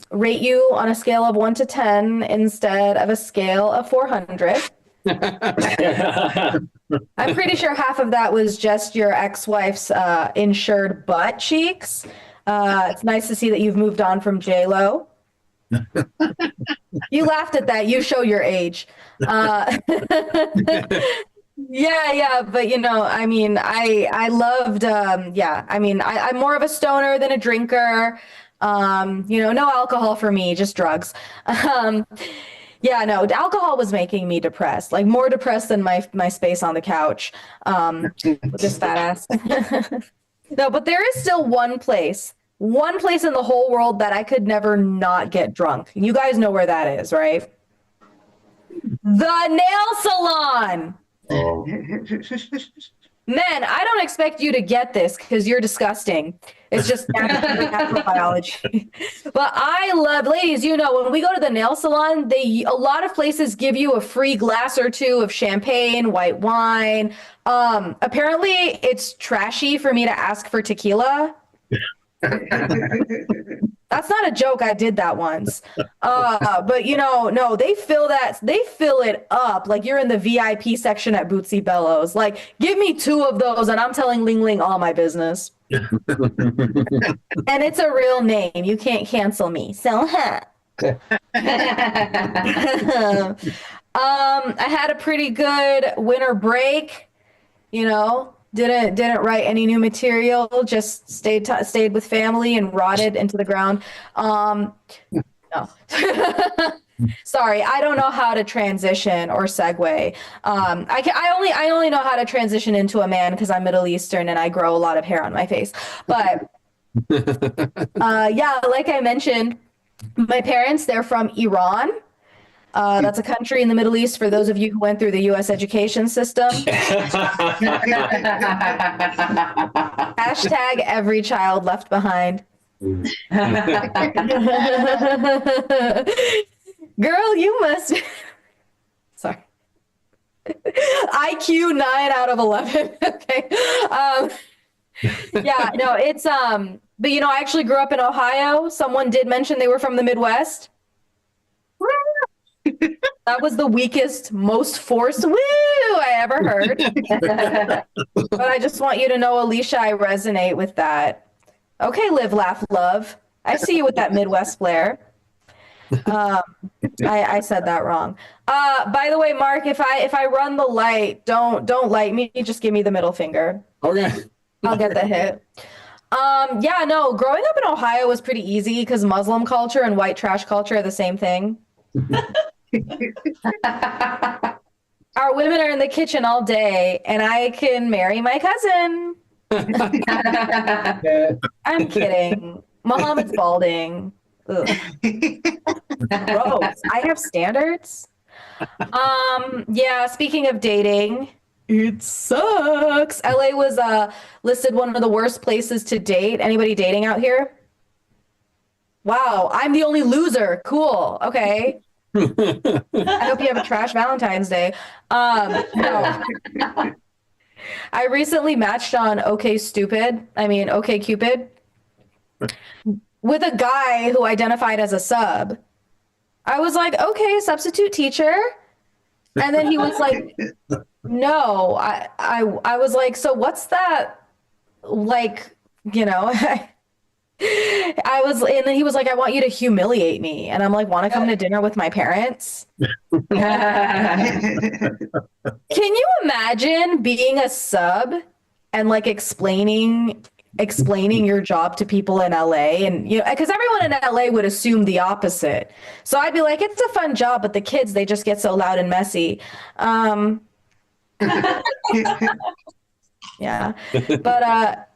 rate you on a scale of 1 to 10 instead of a scale of 400. I'm pretty sure half of that was just your ex-wife's insured butt cheeks. It's nice to see that you've moved on from J-Lo. You laughed at that. You show your age. Yeah, but I mean, I loved, I mean, I'm more of a stoner than a drinker. No alcohol for me, just drugs. Yeah, no, alcohol was making me depressed, like more depressed than my space on the couch with this fat ass. No, but there is still one place in the whole world that I could never not get drunk. You guys know where that is, right? The nail salon. Oh. Men, I don't expect you to get this because you're disgusting. It's just natural biology. But I love, ladies, you know, when we go to the nail salon, a lot of places give you a free glass or two of champagne, white wine. Apparently it's trashy for me to ask for tequila. That's not a joke. I did that once. But you know, no, they fill it up like you're in the VIP section at Bootsy Bellows. Like, give me 2 of those and I'm telling Ling Ling all my business. And it's a real name. You can't cancel me. So, I had a pretty good winter break, you know. Didn't write any new material, just stayed with family and rotted into the ground. No. Sorry, I don't know how to transition or segue. I only know how to transition into a man because I'm Middle Eastern and I grow a lot of hair on my face. But yeah, like I mentioned, my parents, they're from Iran. That's a country in the Middle East for those of you who went through the U.S. education system. Hashtag every child left behind. Girl, you must. Sorry. IQ 9 out of 11. Okay. Yeah, no, it's but you know, I actually grew up in Ohio. Someone did mention they were from the Midwest. That was the weakest, most forced woo I ever heard. But I just want you to know, Alicia, I resonate with that. Okay, live, laugh, love. I see you with that Midwest flair. I said that wrong. By the way, Mark, if I run the light, don't light me. Just give me the middle finger. Okay. I'll get the hit. Yeah, no, growing up in Ohio was pretty easy because Muslim culture and white trash culture are the same thing. Our women are in the kitchen all day and I can marry my cousin. I'm kidding. Muhammad's balding. Ugh. Gross. I have standards. Yeah, speaking of dating, it sucks. LA was listed one of the worst places to date. Anybody dating out here? Wow, I'm the only loser. Cool. Okay. I hope you have a trash Valentine's Day. No. I recently matched on OkCupid with a guy who identified as a sub. I was like, okay, substitute teacher. And then he was like, no, I was like, so what's that? Like, you know, and then he was like, I want you to humiliate me. And I'm like, want to come to dinner with my parents? Can you imagine being a sub and like explaining your job to people in LA? And, you know, because everyone in LA would assume the opposite. So I'd be like, it's a fun job, but the kids, they just get so loud and messy. Yeah. But,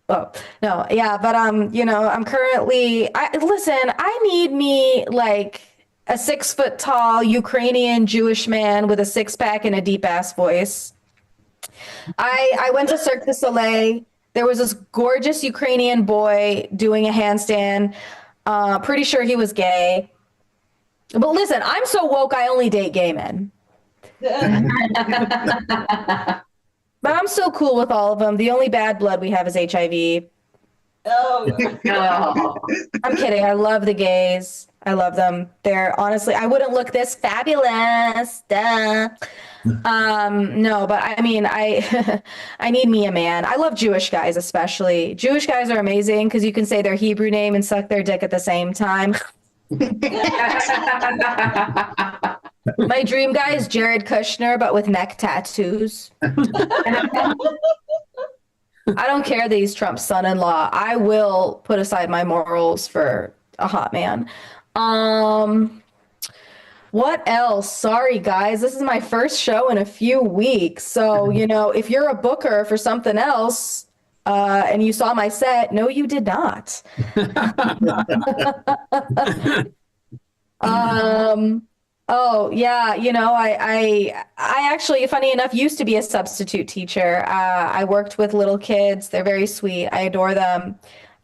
oh, no, yeah, but you know, I'm currently I need me like a 6 foot tall Ukrainian Jewish man with a 6-pack and a deep ass voice. I went to Cirque du Soleil. There was this gorgeous Ukrainian boy doing a handstand. Pretty sure he was gay. But listen, I'm so woke I only date gay men. But I'm so cool with all of them. The only bad blood we have is HIV. Oh. I'm kidding. I love the gays. I love them. They're honestly, I wouldn't look this fabulous. Duh. No, but I mean, I need me a man. I love Jewish guys, especially. Jewish guys are amazing because you can say their Hebrew name and suck their dick at the same time. My dream guy is Jared Kushner, but with neck tattoos. I don't care that he's Trump's son-in-law. I will put aside my morals for a hot man. What else? Sorry, guys. This is my first show in a few weeks. So, if you're a booker for something else, and you saw my set, no, you did not. Oh yeah, I actually, funny enough, used to be a substitute teacher. I worked with little kids. They're very sweet. I adore them.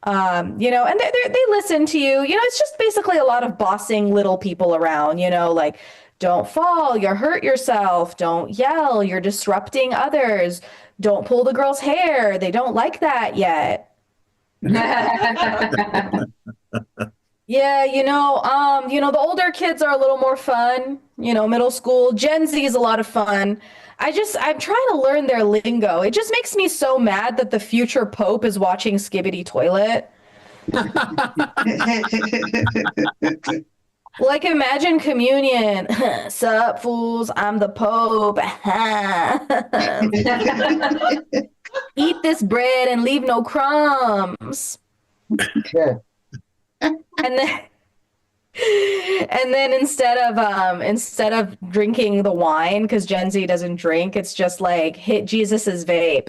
And they listen to you. It's just basically a lot of bossing little people around, like don't fall, you'll hurt yourself, don't yell, you're disrupting others, don't pull the girl's hair, they don't like that yet. Yeah, the older kids are a little more fun, middle school. Gen Z is a lot of fun. I'm trying to learn their lingo. It just makes me so mad that the future Pope is watching Skibbity Toilet. Like, imagine communion. Sup, fools, I'm the Pope. Eat this bread and leave no crumbs. Yeah. And then instead of drinking the wine, because Gen Z doesn't drink, it's just like hit Jesus's vape.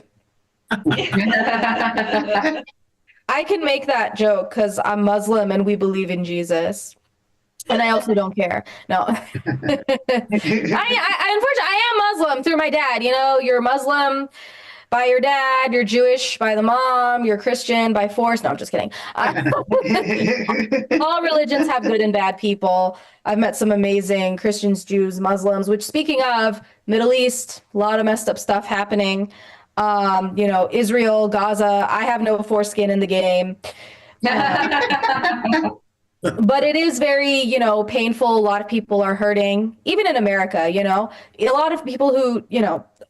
I can make that joke because I'm Muslim and we believe in Jesus. And I also don't care. No. Unfortunately, I am Muslim through my dad. You're Muslim by your dad, you're Jewish by the mom, you're Christian by force. No, I'm just kidding. All religions have good and bad people. I've met some amazing Christians, Jews, Muslims, which, speaking of Middle East, a lot of messed up stuff happening. Israel, Gaza, I have no foreskin in the game. But it is very, painful. A lot of people are hurting, even in America, a lot of people who,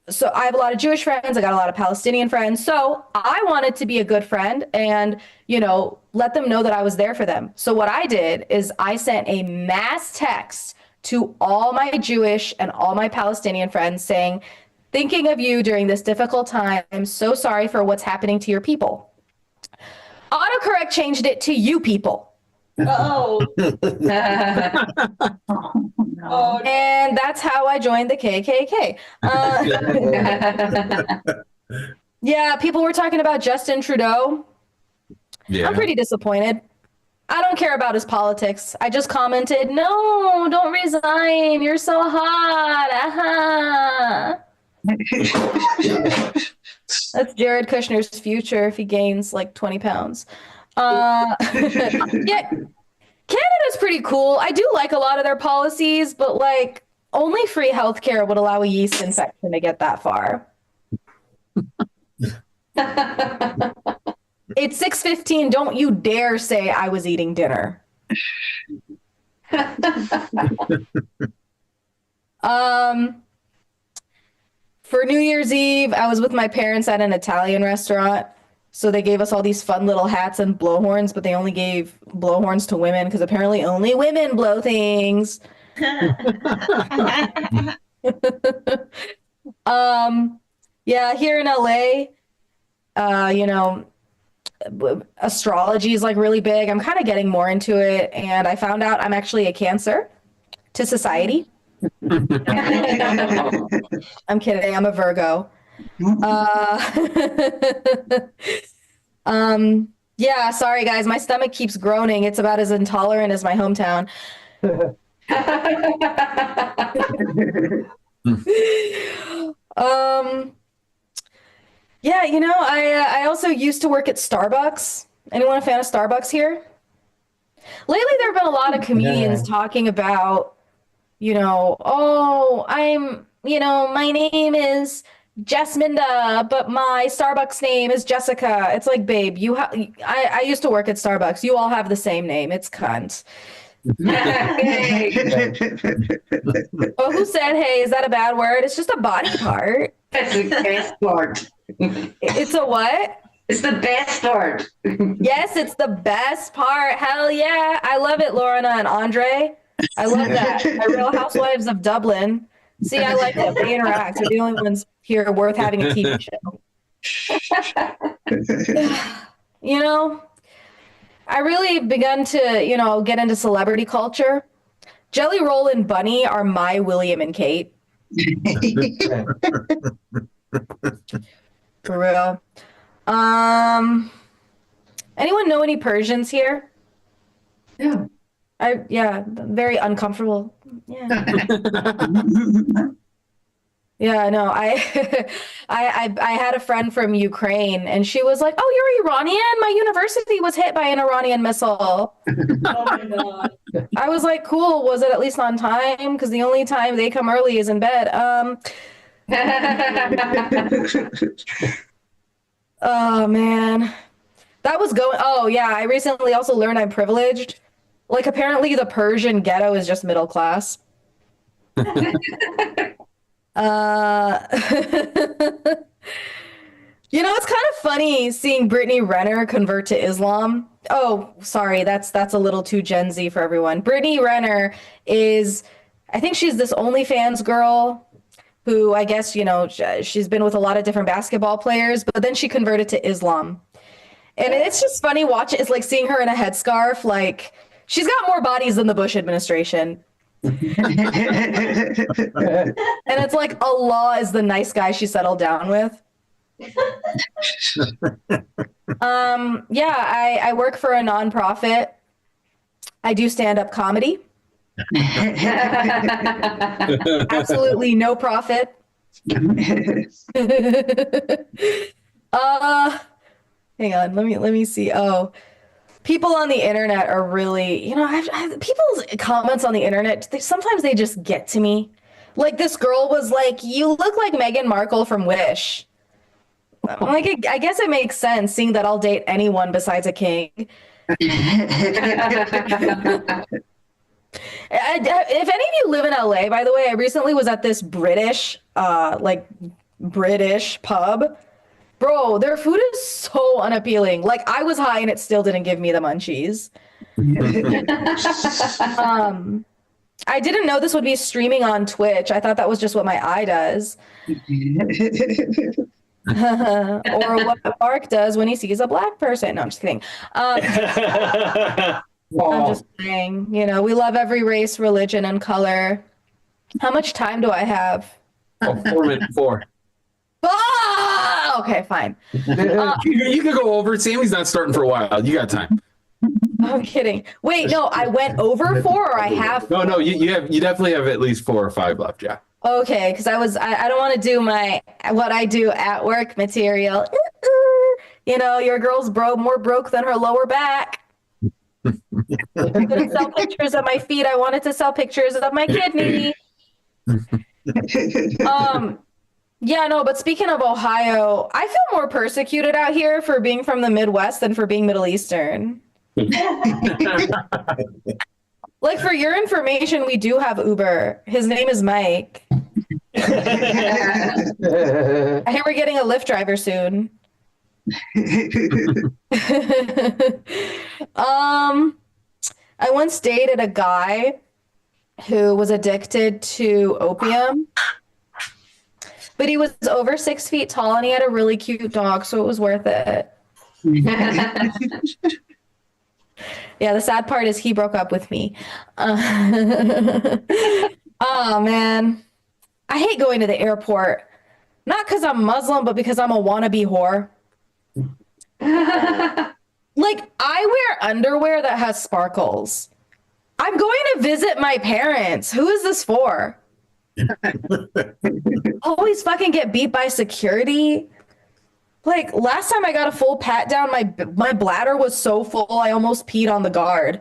so I have a lot of Jewish friends. I got a lot of Palestinian friends. So I wanted to be a good friend and, let them know that I was there for them. So what I did is I sent a mass text to all my Jewish and all my Palestinian friends saying, thinking of you during this difficult time. I'm so sorry for what's happening to your people. Autocorrect changed it to you people. Oh. Oh, And that's how I joined the KKK. Yeah, people were talking about Justin Trudeau. Yeah. I'm pretty disappointed. I don't care about his politics. I just commented, no, don't resign. You're so hot. That's Jared Kushner's future if he gains like 20 pounds. Yeah, Canada's pretty cool. I do like a lot of their policies, but like only free healthcare would allow a yeast infection to get that far. It's 6:15. Don't you dare say I was eating dinner. For New Year's Eve, I was with my parents at an Italian restaurant. So they gave us all these fun little hats and blowhorns, but they only gave blowhorns to women because apparently only women blow things. Yeah, here in LA, astrology is like really big. I'm kind of getting more into it, and I found out I'm actually a Cancer to society. I'm kidding. I'm a Virgo. Yeah, sorry guys, my stomach keeps groaning. It's about as intolerant as my hometown. Yeah, I also used to work at Starbucks. Anyone a fan of Starbucks here? Lately, there have been a lot of comedians talking about, my name is Jasminda, but my Starbucks name is Jessica. It's like, babe, I used to work at Starbucks. You all have the same name. It's cunt. Oh, who said, hey, is that a bad word? It's just a body part. That's the best part. It's a what? It's the best part. Yes, it's the best part. Hell yeah. I love it, Lorna and Andre. I love that. My Real Housewives of Dublin. See, I like that. They interact. They're the only ones here worth having a TV show. I really begun to, get into celebrity culture. Jelly Roll and Bunny are my William and Kate. For real. Anyone know any Persians here? Yeah. Yeah, very uncomfortable. Yeah. Yeah, no, I had a friend from Ukraine and she was like, "Oh, you're Iranian? My university was hit by an Iranian missile." Oh my God. I was like, "Cool, was it at least on time? Because the only time they come early is in bed." Oh man. Oh yeah, I recently also learned I'm privileged. Like apparently the Persian ghetto is just middle class. You know, it's kind of funny seeing Brittany Renner convert to Islam. Oh, sorry, that's a little too Gen Z for everyone. Brittany Renner I think she's this OnlyFans girl who I guess, you know, she's been with a lot of different basketball players, but then she converted to Islam. And it's just funny watching, it's like seeing her in a headscarf, like she's got more bodies than the Bush administration. And it's like Allah is the nice guy she settled down with. Yeah, I work for a nonprofit. I do stand-up comedy. Absolutely no profit. Hang on, let me see. Oh, people on the internet are really, you know, people's comments on the internet, sometimes they just get to me. Like this girl was like, "You look like Meghan Markle from Wish." I'm like, I guess it makes sense, seeing that I'll date anyone besides a king. If any of you live in LA, by the way, I recently was at this British pub. Bro, their food is so unappealing. Like I was high and it still didn't give me the munchies. I didn't know this would be streaming on Twitch. I thought that was just what my eye does. Or what Mark does when he sees a black person. No, I'm just kidding. I'm just saying, you know, we love every race, religion, and color. How much time do I have? 4 minutes. 4. Oh, okay, fine. You could go over. Sammy's not starting for a while. You got time. I'm kidding. Wait, no, I went over 4 or I have 4? No, you definitely have at least 4 or 5 left, yeah. Okay, because I don't want to do what I do at work material. You know, your girl's more broke than her lower back. I couldn't sell pictures of my feet. I wanted to sell pictures of my kidney. Yeah, no, but speaking of Ohio, I feel more persecuted out here for being from the Midwest than for being Middle Eastern. Like, for your information, we do have Uber. His name is Mike. I hear we're getting a Lyft driver soon. I once dated a guy who was addicted to opium, but he was over 6 feet tall and he had a really cute dog, so it was worth it. Yeah, the sad part is he broke up with me. Oh, man. I hate going to the airport. Not because I'm Muslim, but because I'm a wannabe whore. Like, I wear underwear that has sparkles. I'm going to visit my parents. Who is this for? Always fucking get beat by security. Like, last time I got a full pat down, my bladder was so full I almost peed on the guard.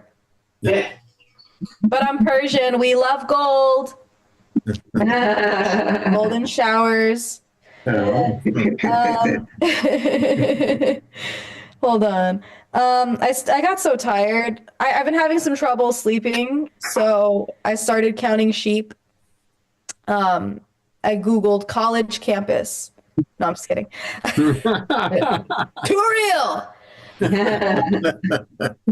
Yeah. But I'm Persian. We love gold. Golden showers. Hold on. I got so tired. I've been having some trouble sleeping, so I started counting sheep. I Googled college campus. No, I'm just kidding. Too real.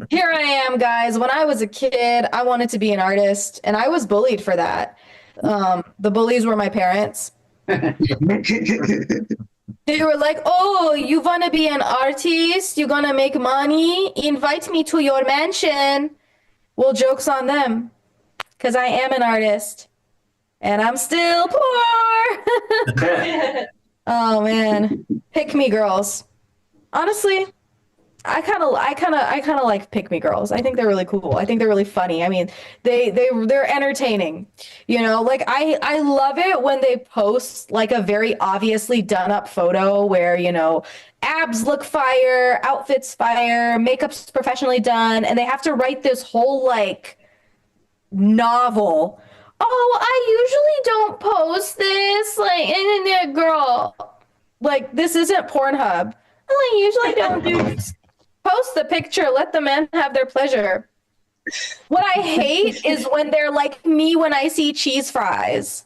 Here I am, guys. When I was a kid, I wanted to be an artist, and I was bullied for that. The bullies were my parents. They were like, "Oh, you want to be an artist? You're going to make money? Invite me to your mansion." Well, joke's on them. because I am an artist and I'm still poor. Oh man, pick me girls. Honestly, I kind of like pick me girls. I think they're really cool. I think they're really funny. I mean, they're entertaining. You know, like I love it when they post like a very obviously done up photo where, you know, abs look fire, outfits fire, makeup's professionally done, and they have to write this whole like novel. Oh, I usually don't post this, like, girl, like, this isn't Pornhub. I usually don't do this. Post the picture, let the men have their pleasure. What I hate is when they're like me when I see cheese fries.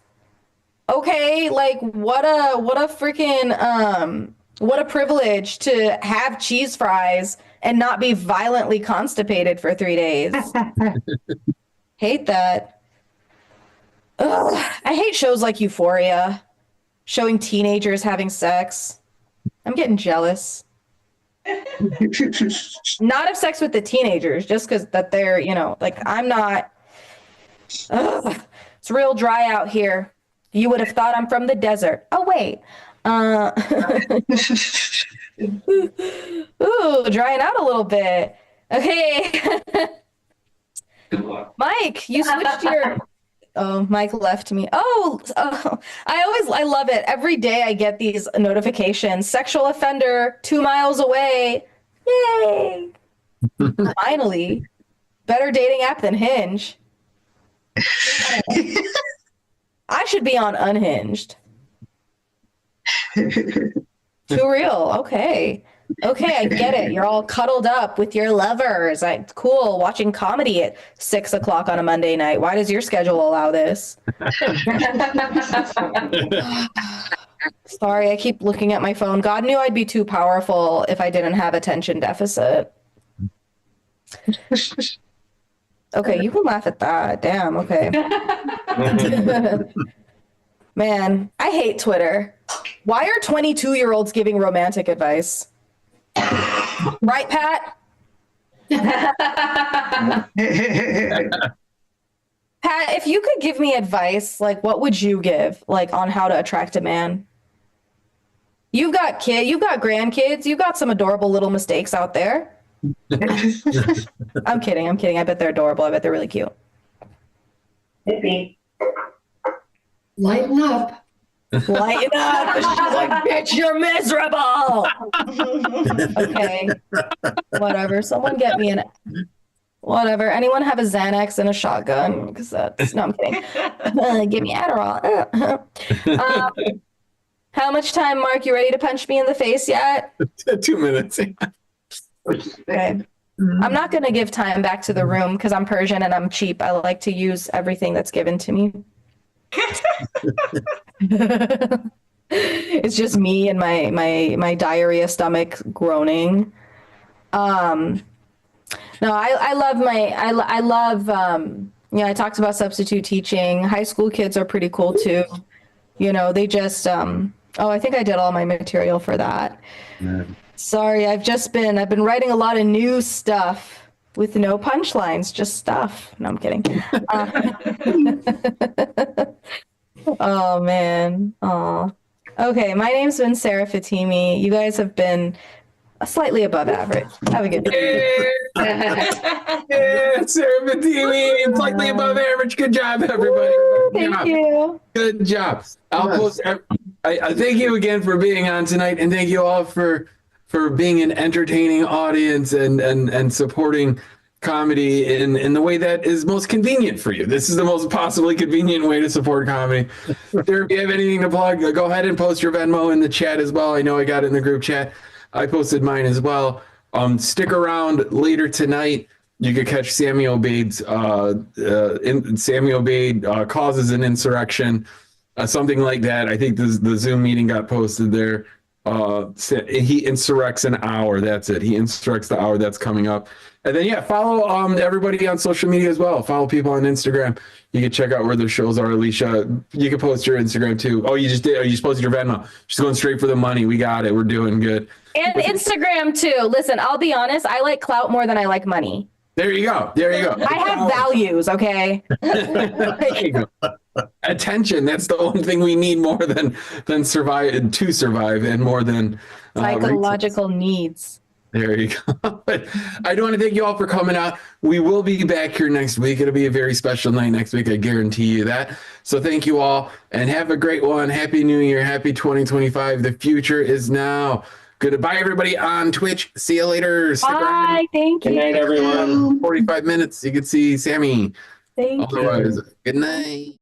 Okay, like, what a freaking, what a privilege to have cheese fries and not be violently constipated for 3 days. Hate that. Ugh, I hate shows like Euphoria, showing teenagers having sex. I'm getting jealous. Not of sex with the teenagers, just because that they're, you know, like I'm not. Ugh, it's real dry out here. You would have thought I'm from the desert. Oh, wait. Ooh, drying out a little bit. Okay. Mike, you switched your... Oh, Mike left me. I love it. Every day I get these notifications. Sexual offender 2 miles away. Yay. Finally. Better dating app than Hinge. I should be on Unhinged. Too real. Okay. Okay, I get it. You're all cuddled up with your lovers. Cool, watching comedy at 6 o'clock on a Monday night. Why does your schedule allow this? Sorry, I keep looking at my phone. God knew I'd be too powerful if I didn't have attention deficit. Okay, you can laugh at that. Damn, okay. Man, I hate Twitter. Why are 22-year-olds giving romantic advice? Right, Pat? Pat, if you could give me advice, like what would you give, like on how to attract a man? You've got grandkids, you've got some adorable little mistakes out there. I'm kidding. I bet they're adorable. I bet they're really cute. Maybe. Lighten up. Lighten up. She's like, bitch, you're miserable. Okay. Whatever. Someone get me whatever. Anyone have a Xanax and a shotgun? Because that's, no, I'm kidding. Give me Adderall. How much time, Mark? You ready to punch me in the face yet? 2 minutes. Okay. I'm not going to give time back to the room because I'm Persian and I'm cheap. I like to use everything that's given to me. It's just me and my diarrhea stomach groaning. No, I love I talked about substitute teaching. High school kids are pretty cool too. You know, they just I think I did all my material for that. Yeah. Sorry, I've been writing a lot of new stuff with no punchlines, just stuff. No, I'm kidding. Oh man. Oh. Okay, my name's been Sarah Fatimi. You guys have been slightly above average. Have a good day. Yeah, Sarah Fatimi, slightly above average. Good job, everybody. Thank you. Good job. I'll post. I thank you again for being on tonight, and thank you all for being an entertaining audience and supporting comedy in the way that is most convenient for you. This is the most possibly convenient way to support comedy. If you have anything to plug, go ahead and post your Venmo in the chat as well. I know I got it in the group chat. I posted mine as well. Stick around later tonight. You could catch Sammy Obeid's Sammy Obeid causes an insurrection, something like that. I think the Zoom meeting got posted there. He insurrects an hour. That's it. He insurrects the hour that's coming up. And then follow everybody on social media as well. Follow people on Instagram. You can check out where their shows are. Alicia, you can post your Instagram too. Oh, you just did. Oh, you just posted your Venmo. Just going straight for the money. We got it. We're doing good. And Instagram too. Listen, I'll be honest. I like clout more than I like money. There you go. There you go. I have values, okay? There you go. Attention. That's the one thing we need more than survive and more than Psychological needs. There you go. I do want to thank you all for coming out. We will be back here next week. It'll be a very special night next week. I guarantee you that. So thank you all and have a great one. Happy New Year. Happy 2025. The future is now. Goodbye, everybody on Twitch. See you later. Bye. Thank you. Good night, everyone. 45 minutes. You can see Sammy. Thank you. Otherwise, good night.